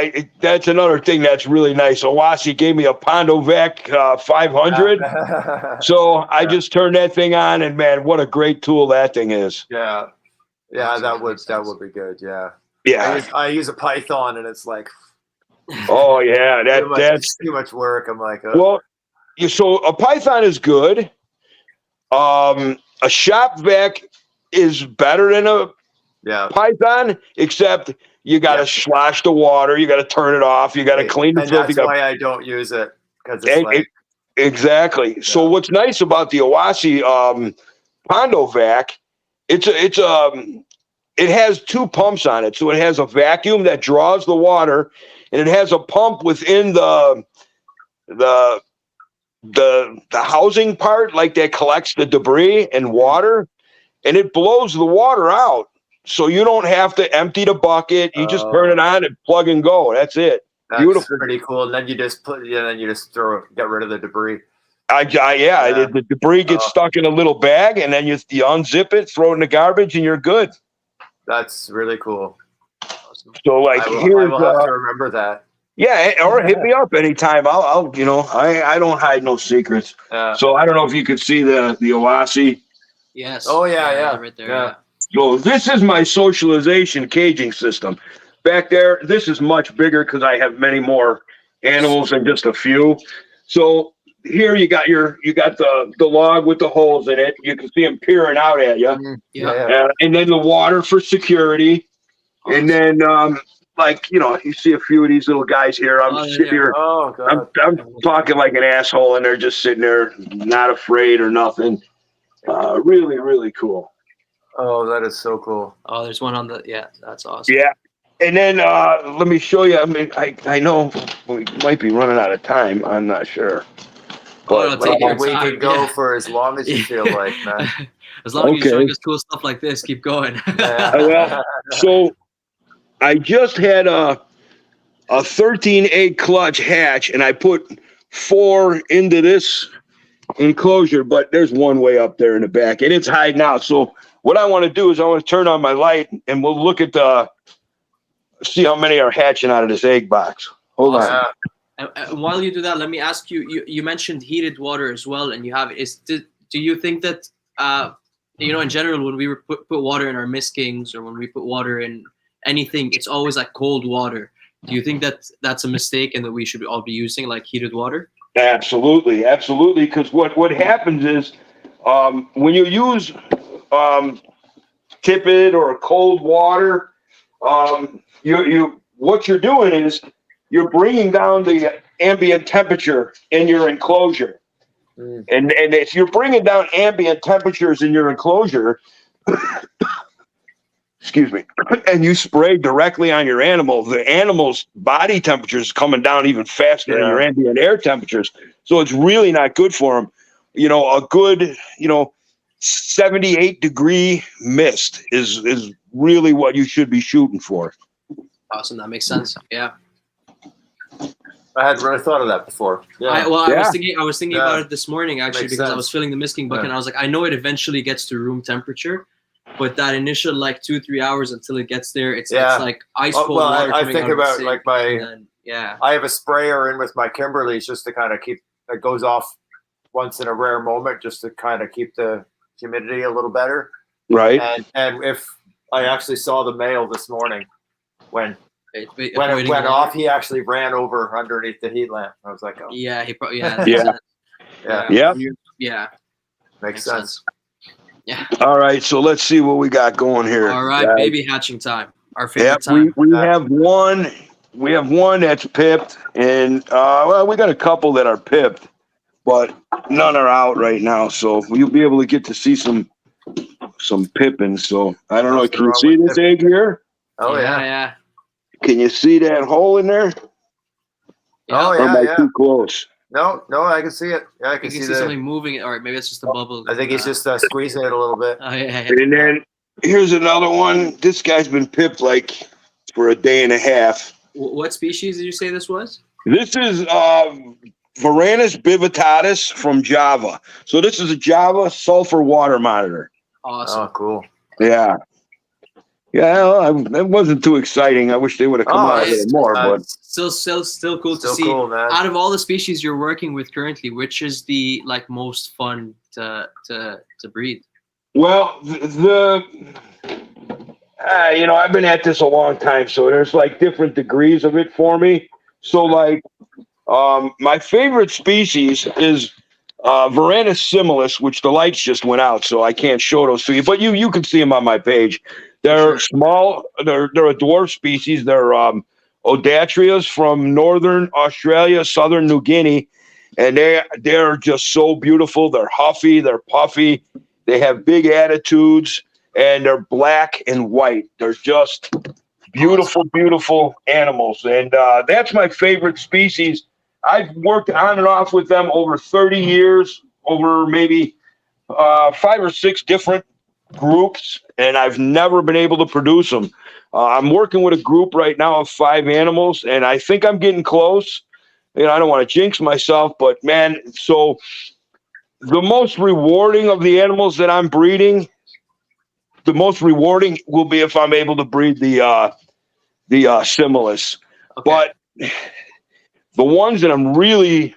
that's another thing that's really nice. Owasi gave me a Pondovac 500, so I just turned that thing on, and man, what a great tool that thing is. Yeah, that would be good. Yeah. Yeah, I use a Python, and it's like, oh yeah, that's too much work. I'm like, well, so a Python is good. A shop vac is better than a Python, except you got to slosh the water, you got to turn it off, you got to clean the filter. That's why I don't use it, because it's exactly. Yeah. So what's nice about the Owasi Pondovac, it has 2 pumps on it. So it has a vacuum that draws the water, and it has a pump within the housing part, like that collects the debris and water, and it blows the water out. So you don't have to empty the bucket. You just turn it on and plug and go. That's it. That's beautiful. Pretty cool. And then you just get rid of the debris. The debris gets stuck in a little bag, and then you unzip it, throw it in the garbage, and you're good. That's really cool. So like, I will have to remember that. Yeah, or hit me up anytime. I'll I don't hide no secrets. So I don't know if you could see the Owasi. Yes. Oh yeah, right there. Yeah. So this is my socialization caging system. Back there, this is much bigger because I have many more animals than just a few. So here you got the log with the holes in it. You can see them peering out at you. Yeah. And then the water for security. And then you see a few of these little guys here. I'm sitting here. Oh, God. I'm talking like an asshole, and they're just sitting there, not afraid or nothing. Really, really cool. Oh, that is so cool. Oh, there's one on that's awesome. Yeah. And then let me show you. I mean, I know we might be running out of time. I'm not sure. But we can go for as long as you feel like, man. As long as you're showing us cool stuff like this, keep going. So I just had a 13 egg clutch hatch, and I put 4 into this enclosure, but there's one way up there in the back, and it's hiding out. So what I want to do is I want to turn on my light, and we'll look at see how many are hatching out of this egg box. Hold on. And while you do that, let me ask you. You mentioned heated water as well, and do you think that in general, when we put water in our miskings or when we put water in anything, it's always like cold water. Do you think that that's a mistake and that we should all be using like heated water? Absolutely. Because what happens is when you use tepid or cold water, what you're doing is you're bringing down the ambient temperature in your enclosure. And if you're bringing down ambient temperatures in your enclosure, excuse me, and you spray directly on your animal, the animal's body temperature is coming down even faster than your ambient air temperatures. So it's really not good for them. A good, 78-degree mist is really what you should be shooting for. Awesome. That makes sense. Yeah. I hadn't really thought of that before. Yeah. I was thinking about it this morning actually Makes because I sense. was filling the misting bucket and I was like, I know it eventually gets to room temperature, but that initial like 2-3 hours until it gets there, it's like ice cold water. I think about like I have a sprayer in with my Kimberleys just to kind of keep it goes off once in a rare moment just to kind of keep the humidity a little better. Right. And if I actually saw the male this morning when it went off, he actually ran over underneath the heat lamp. I was like, oh. Yeah, he probably, Makes sense. Yeah. All right, so let's see what we got going here. All right, baby hatching time. Our favorite time. We have one. We have one that's pipped, and well, we got a couple that are pipped, but none are out right now. So you'll be able to get to see some pipping. So I don't know. Can you see this egg here? Oh yeah. Can you see that hole in there? Oh or am I too close? No, I can see it. Yeah, I can see something moving. All right, maybe it's just a bubble. I think he's just squeezing it a little bit. Oh yeah. And then here's another one. This guy's been pipped like for a day and a half. What species did you say this was? This is Varanus bivitatus from Java. So this is a Java sulfur water monitor. Awesome. Oh, cool. Yeah. Yeah, that wasn't too exciting. I wish they would have come out a little more, but still cool to see. Cool, man. Out of all the species you're working with currently, which is the like most fun to breed? Well, I've been at this a long time, so there's like different degrees of it for me. So like, my favorite species is Varanus similis, which the lights just went out, so I can't show those to you. But you can see them on my page. They're small. They're a dwarf species. They're odatrias from northern Australia, southern New Guinea, and they're just so beautiful. They're huffy. They're puffy. They have big attitudes, and they're black and white. They're just beautiful, beautiful animals, and that's my favorite species. I've worked on and off with them over 30 years, over maybe 5 or 6 different groups, and I've never been able to produce them. I'm working with a group right now of 5 animals, and I think I'm getting close. I don't want to jinx myself, but man, so the most rewarding of the animals that I'm breeding, the most rewarding will be if I'm able to breed the similis. Okay. But the ones that I'm really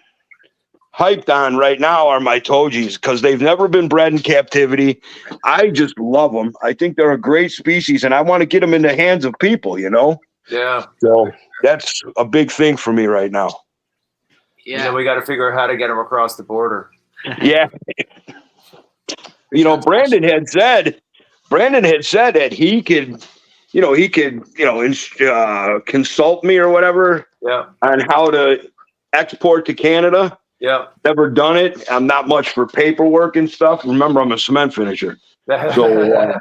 hyped on right now are my Tojis because they've never been bred in captivity. I just love them. I think they're a great species, and I want to get them in the hands of people, Yeah. So that's a big thing for me right now. Yeah. We got to figure out how to get them across the border. Yeah. Brandon had said that he could consult me or whatever on how to export to Canada. Yeah. Never done it. I'm not much for paperwork and stuff. Remember, I'm a cement finisher. So,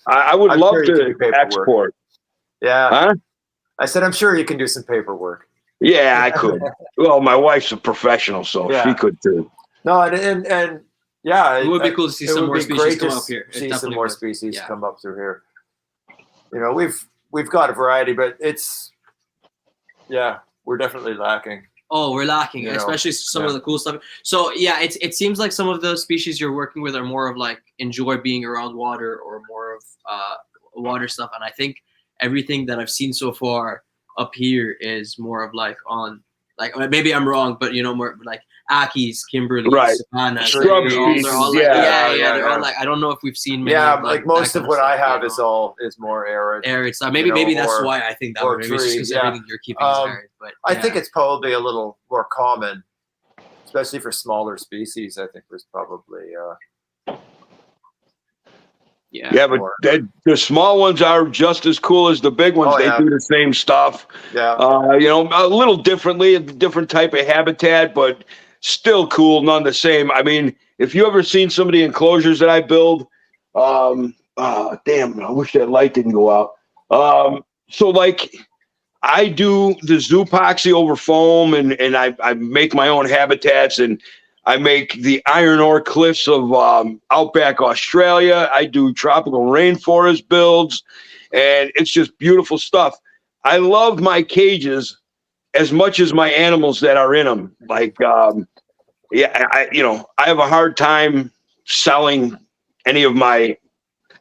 I would love to export. Yeah. Huh? I said, I'm sure you can do some paperwork. Yeah, I could. Well, my wife's a professional, so she could too. No, and yeah. It would be cool to see some more species come up here. See some more species come up through here. We've got a variety, but we're definitely lacking. Oh, we're lacking, especially some of the cool stuff. So yeah, it seems like some of the species you're working with are more of like enjoy being around water or more of water stuff. And I think everything that I've seen so far up here is more of like on like maybe I'm wrong, but more like Akis, Kimberly, Savannah. They're all like, they're all like I don't know if we've seen many like most of what I have is more arid. Arid stuff. Maybe that's why I think that maybe it's just because everything you're keeping is arid. But I think it's probably a little more common, especially for smaller species. I think there's probably but the small ones are just as cool as the big ones. They do the same stuff. Yeah. A little differently, a different type of habitat, but still cool, none the same. I mean, if you ever seen some of the enclosures that I build, damn, I wish that light didn't go out. So like I do the zoopoxy over foam and I make my own habitats, and I make the iron ore cliffs of outback Australia. I do tropical rainforest builds, and it's just beautiful stuff. I love my cages as much as my animals that are in them. Like, I have a hard time selling any of my,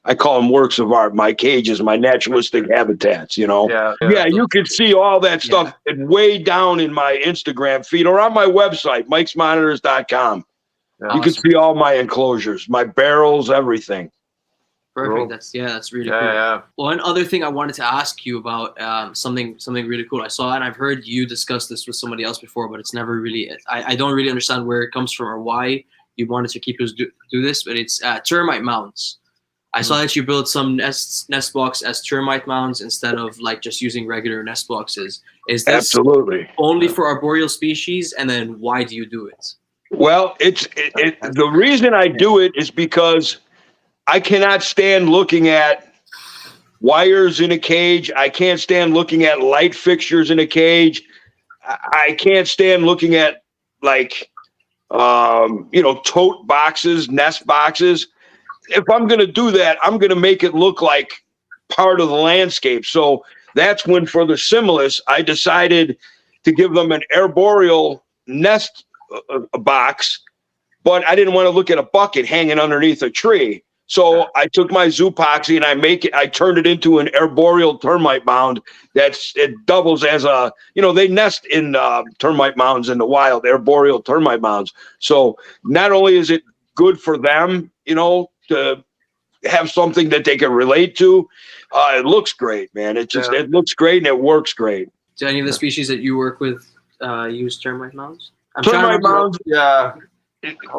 I call them works of art, my cages, my naturalistic habitats, Yeah, you can see all that stuff way down in my Instagram feed or on my website, mikesmonitors.com. Yeah. You can see all my enclosures, my barrels, everything. Perfect. Cool. That's really cool. Yeah. One other thing I wanted to ask you about something really cool. I saw and I've heard you discuss this with somebody else before, but it's never really. I don't really understand where it comes from or why you wanted to keep us do this. But it's termite mounds. I saw that you built some nest box as termite mounds instead of like just using regular nest boxes. Is this absolutely only for arboreal species? And then why do you do it? Well, the reason I do it is because I cannot stand looking at wires in a cage. I can't stand looking at light fixtures in a cage. I can't stand looking at tote boxes, nest boxes. If I'm going to do that, I'm going to make it look like part of the landscape. So that's when for the Similis, I decided to give them an arboreal nest box, but I didn't want to look at a bucket hanging underneath a tree. So I took my Zoopoxy and I turned it into an arboreal termite mound. It doubles as they nest in termite mounds in the wild, arboreal termite mounds. So not only is it good for them, to have something that they can relate to, it looks great, man. It looks great and it works great. Do any of the species that you work with use termite mounds? Termite mounds, yeah.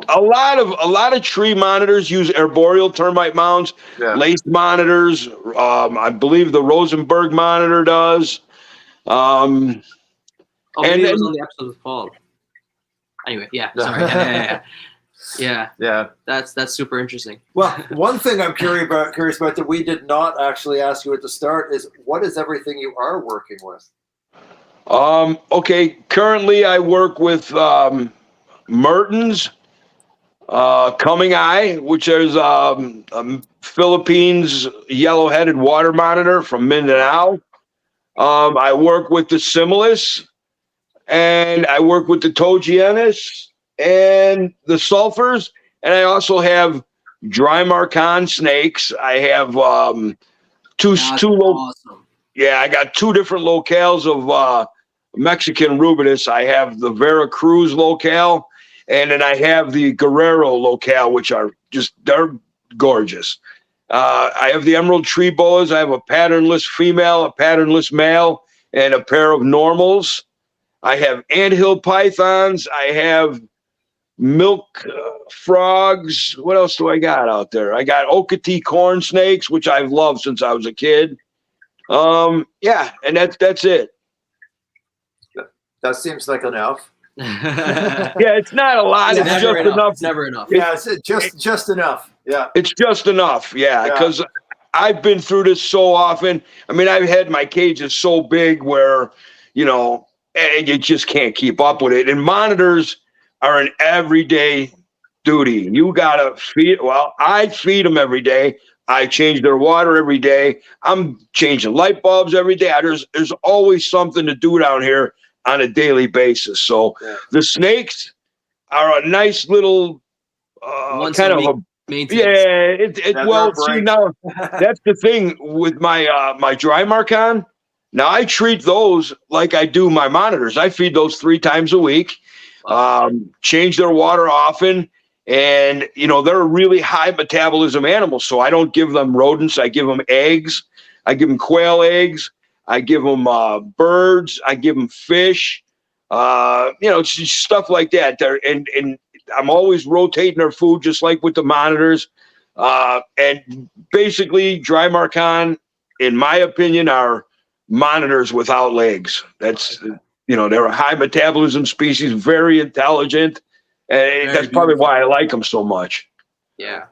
A lot of tree monitors use arboreal termite mounds. Yeah. Lace monitors, I believe the Rosenberg monitor does. And it was on the episode with Paul. Anyway, yeah, sorry. Yeah. That's super interesting. Well, one thing I'm curious about that we did not actually ask you at the start is what is everything you are working with? Okay, currently I work with Mertens, Coming Eye, which is Philippines yellow-headed water monitor from Mindanao. I work with the Similis, and I work with the Togienus and the Sulfurs, and I also have dry Marcon snakes. I have two awesome. Yeah, I got two different locales of Mexican rubidus. I have the Veracruz locale, and then I have the Guerrero locale, which they're gorgeous. I have the emerald tree boas. I have a patternless female, a patternless male, and a pair of normals. I have anthill pythons. I have milk frogs. What else do I got out there? I got Okatee corn snakes, which I've loved since I was a kid. Yeah, and that's it. That seems like enough. Yeah, it's not a lot. It's just enough. It's never enough. Yeah, it's just enough. Yeah, it's just enough. Yeah, because I've been through this so often. I mean, I've had my cages so big where, and you just can't keep up with it. And monitors are an everyday duty. You gotta feed. Well, I feed them every day. I change their water every day. I'm changing light bulbs every day. There's always something to do down here on a daily basis. So the snakes are a nice little kind of a maintenance. See, now that's the thing with my my dry Marcon. Now I treat those like I do my monitors. I feed those 3 times a week, change their water often, and they're a really high metabolism animals. So I don't give them rodents. I give them eggs. I give them quail eggs. I give them birds. I give them fish. It's just stuff like that. And I'm always rotating their food, just like with the monitors. And basically, dry Marcon, in my opinion, are monitors without legs. That's they're a high metabolism species, very intelligent, and that's probably why I like them so much. Yeah,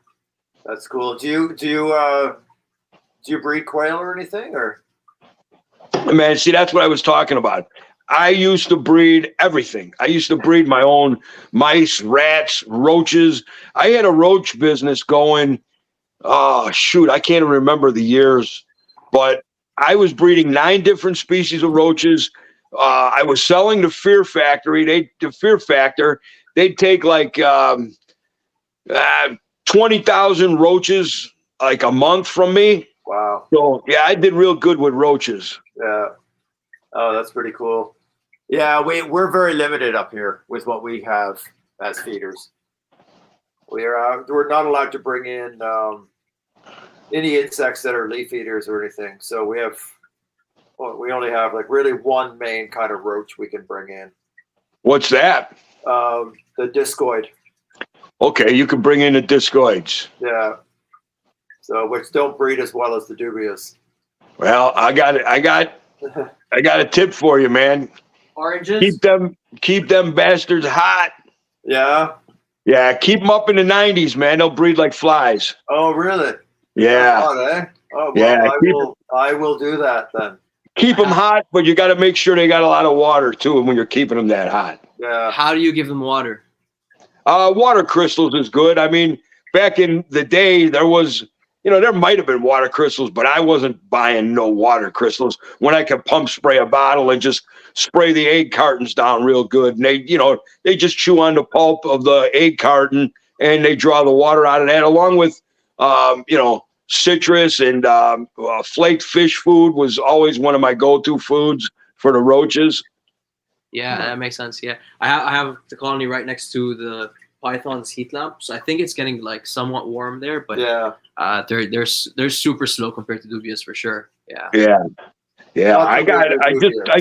that's cool. Do you breed quail or anything or? Man, see, that's what I was talking about. I used to breed everything. I used to breed my own mice, rats, roaches. I had a roach business going. Oh, shoot. I can't remember the years, but I was breeding 9 different species of roaches. I was selling to Fear Factory. The Fear Factor, they'd take like 20,000 roaches like a month from me. Wow. So, yeah, I did real good with roaches. Yeah. Oh, that's pretty cool. Yeah, we're very limited up here with what we have as feeders. We're not allowed to bring in any insects that are leaf eaters or anything. So we only have like really one main kind of roach we can bring in. What's that? The discoid. Okay, you can bring in the discoids. Yeah. So which don't breed as well as the dubious. Well, I got a tip for you, man. Oranges? Keep them bastards hot. Yeah. Yeah, keep them up in the 90s, man. They'll breed like flies. Oh, really? Yeah. Hot, eh? Oh, well, Yeah, I will do that then. keep them hot, but you got to make sure they got a lot of water too when you're keeping them that hot. Yeah. How do you give them water? Water crystals is good. I mean, back in the day, there might have been water crystals, but I wasn't buying no water crystals when I could pump spray a bottle and just spray the egg cartons down real good. And they just chew on the pulp of the egg carton and they draw the water out of that, along with, citrus and flaked fish food was always one of my go-to foods for the roaches. Yeah, that makes sense. Yeah, I have the colony right next to the python's heat lamp, so I think it's getting like somewhat warm there. But Yeah. they're super slow compared to dubious for sure. Yeah. Yeah. I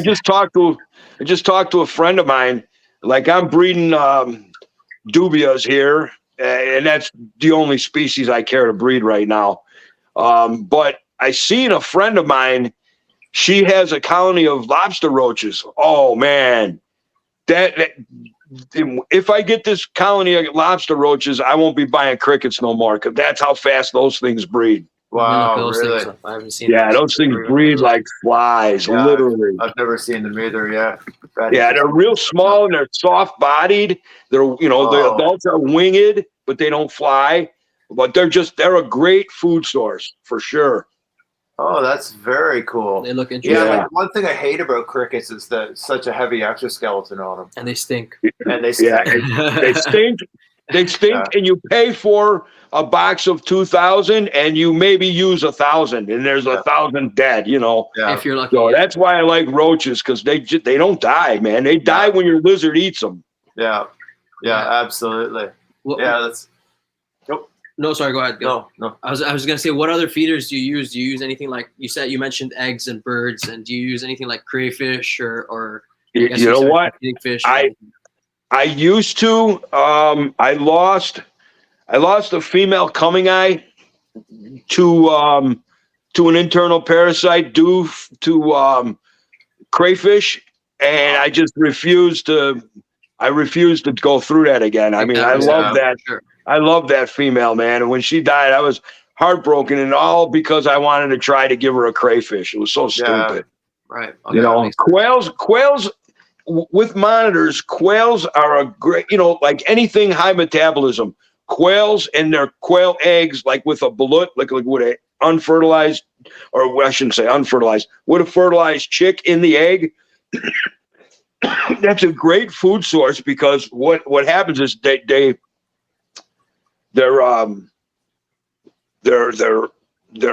just talked to a friend of mine. Like, I'm breeding dubias here, and that's the only species I care to breed right now. But I seen a friend of mine. She has a colony of lobster roaches. Oh man, that if I get this colony of lobster roaches, I won't be buying crickets no more, because that's how fast those things breed. Wow, Those really? things, I haven't seen. Yeah, those things breed like flies, Yeah, literally. I've never seen them either. Yeah. Yeah, they're real small and they're soft-bodied. The adults are winged, but they don't fly. But they're a great food source for sure. Oh, that's very cool. They look interesting. Yeah, Yeah. like one thing I hate about crickets is such a heavy exoskeleton on them, And they stink. and they Yeah, stink. they stink. They stink, Yeah. and you pay for a box of 2,000, and you maybe use 1,000, and there's 1,000 dead. Yeah. If you're lucky. So that's why I like roaches, because they don't die, man. They die when your lizard eats them. Yeah, Yeah. absolutely. What, Yeah, that's No, sorry. Go ahead. Go. no. I was gonna say, what other feeders do you use? Do you use anything like you mentioned eggs and birds, and do you use anything like crayfish or I guess You know started what? eating fish? I used to. I lost a female coming eye to an internal parasite due to crayfish, and I just refused to. I refused to go through that again. I mean, I love that. Sure. I love that female, man. And when she died, I was heartbroken, and all because I wanted to try to give her a crayfish. It was so stupid. Right. Okay, Quails with monitors, quails are a great, like anything high metabolism. Quails and their quail eggs, like with a balut, like with a unfertilized, or I shouldn't say unfertilized, with a fertilized chick in the egg. That's a great food source, because what happens is they're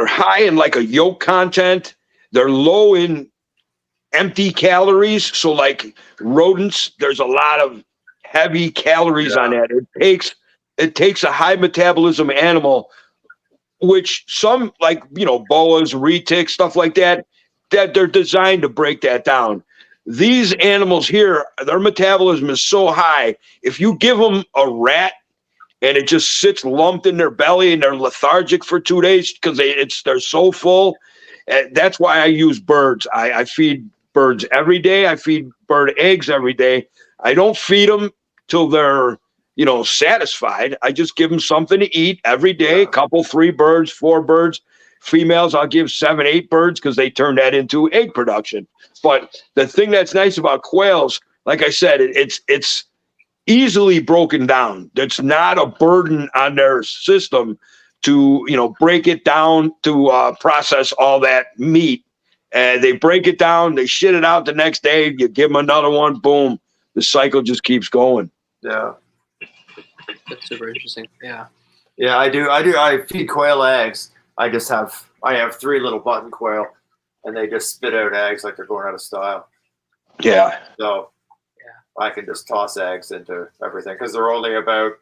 high in like a yolk content. They're low in empty calories. So like rodents, there's a lot of heavy calories on that. It takes a high metabolism animal, which some like, boas, retics, stuff like that they're designed to break that down. These animals here, their metabolism is so high. If you give them a rat and it just sits lumped in their belly and they're lethargic for 2 days because they're so full. That's why I use birds. I feed birds every day. I feed bird eggs every day. I don't feed them till they're, satisfied. I just give them something to eat every day, a couple, 3 birds, 4 birds, females, I'll give 7, 8 birds because they turn that into egg production. But the thing that's nice about quails, like I said, it's easily broken down. It's not a burden on their system to, break it down to process all that meat. And they break it down, they shit it out the next day, you give them another one, boom, the cycle just keeps going. Yeah. That's super interesting. Yeah. Yeah, I do. I feed quail eggs. I have 3 little button quail, and they just spit out eggs like they're going out of style. Yeah. So I can just toss eggs into everything because they're only about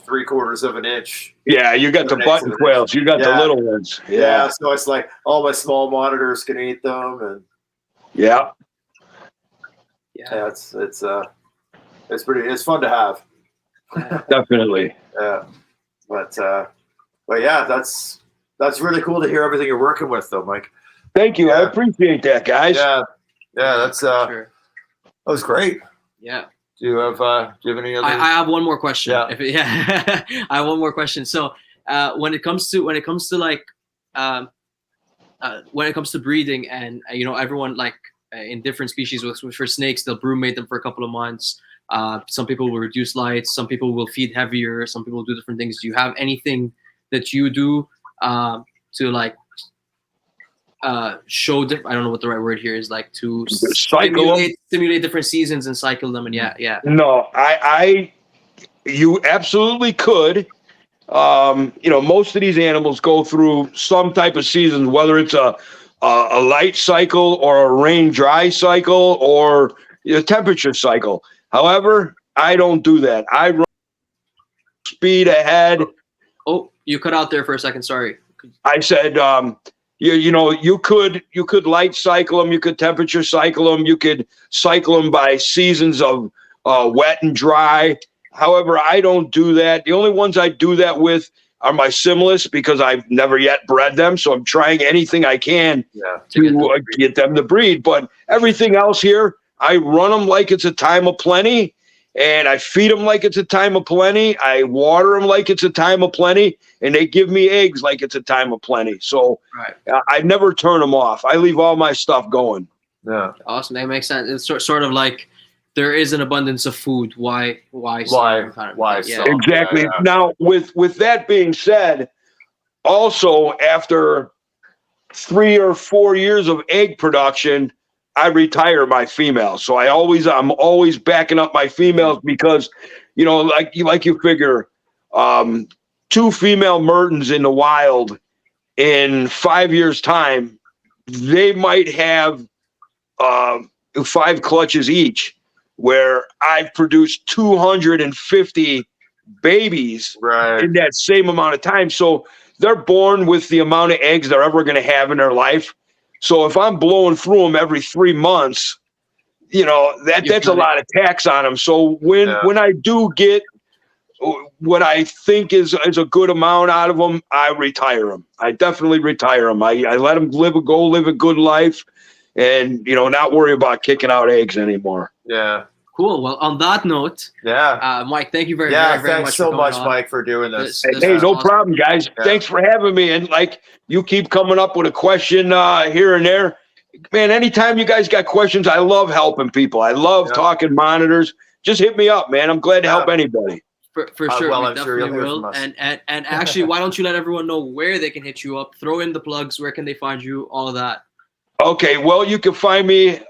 3/4 of an inch. Yeah, you got the button quails. You got the little ones. Yeah, so it's like all my small monitors can eat them, and yeah, it's fun to have. Definitely. Yeah, but yeah, that's really cool to hear everything you're working with, though, Mike. Thank you. I appreciate that, guys. Yeah, that's Sure. that was great. Yeah. Do you have any other? I have one more question. Yeah. I have one more question. So when it comes to like when it comes to breeding, and everyone like in different species for snakes, they'll brumate them for a couple of months. Some people will reduce lights, some people will feed heavier, some people do different things. Do you have anything that you do to like show I don't know what the right word here is, like to stimulate different seasons and cycle them? And no, you absolutely could. Most of these animals go through some type of seasons, whether it's a light cycle or a rain dry cycle or a temperature cycle. However, I don't do that. I run speed ahead. Oh, you cut out there for a second. Sorry. I said, you could light cycle them, you could temperature cycle them, you could cycle them by seasons of wet and dry. However, I don't do that. The only ones I do that with are my Similis because I've never yet bred them. So I'm trying anything I can to get them to breed. But everything else here, I run them like it's a time of plenty, and I feed them like it's a time of plenty. I water them like it's a time of plenty, and they give me eggs like it's a time of plenty. So I never turn them off. I leave all my stuff going. Yeah. Awesome. That makes sense. It's sort of like there is an abundance of food. Why? Yeah. Exactly. Now, with that being said, also after 3 or 4 years of egg production, I retire my females. So I'm always backing up my females because, like you figure, 2 female Mertens in the wild in 5 years' time, they might have 5 clutches each, where I've produced 250 babies in that same amount of time. So they're born with the amount of eggs they're ever going to have in their life. So if I'm blowing through them every 3 months, that's a lot of tax on them. So when I do get what I think is a good amount out of them, I retire them. I definitely retire them. I let them live a good life, and not worry about kicking out eggs anymore. Yeah. Cool. Well, on that note, Mike, thank you very much. Thanks so much, Mike, for doing this. Hey, no problem, guys. Yeah. Thanks for having me. And you keep coming up with a question here and there. Man, anytime you guys got questions, I love helping people. I love talking monitors. Just hit me up, man. I'm glad to help anybody. For sure. Well, we I'm sure you'll hear will. from us. And actually, why don't you let everyone know where they can hit you up? Throw in the plugs. Where can they find you? All of that. Okay. Well, you can find me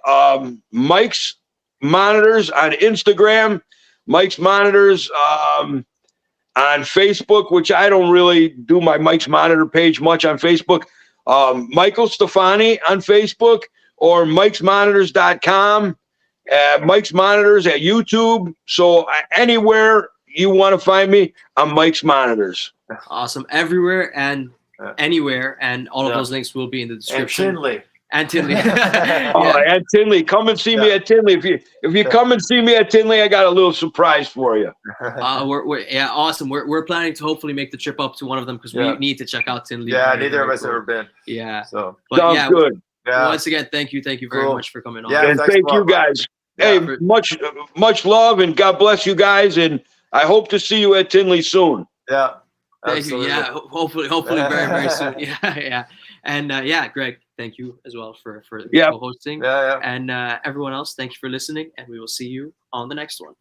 Mike's Monitors on Instagram, Mike's Monitors on Facebook, which I don't really do my Mike's Monitor page much on Facebook. Michael Stefani on Facebook, or mikesmonitors.com, Mike's Monitors at YouTube. So anywhere you want to find me, I'm Mike's Monitors. Awesome. Everywhere and anywhere, and all of those links will be in the description. And Tinley. And Tinley. Come and see me at Tinley. If you come and see me at Tinley, I got a little surprise for you. We're awesome. We're planning to hopefully make the trip up to one of them because we need to check out Tinley. Yeah, neither of us have ever been. Yeah. So sounds good. Once again, thank you very much for coming on. Yeah, and thank you guys. Hey, much love, and God bless you guys, and I hope to see you at Tinley soon. Yeah. Thank you. Yeah, hopefully very, very soon. Yeah. And Greg, thank you as well for co-hosting. Yeah. And everyone else, thank you for listening, and we will see you on the next one.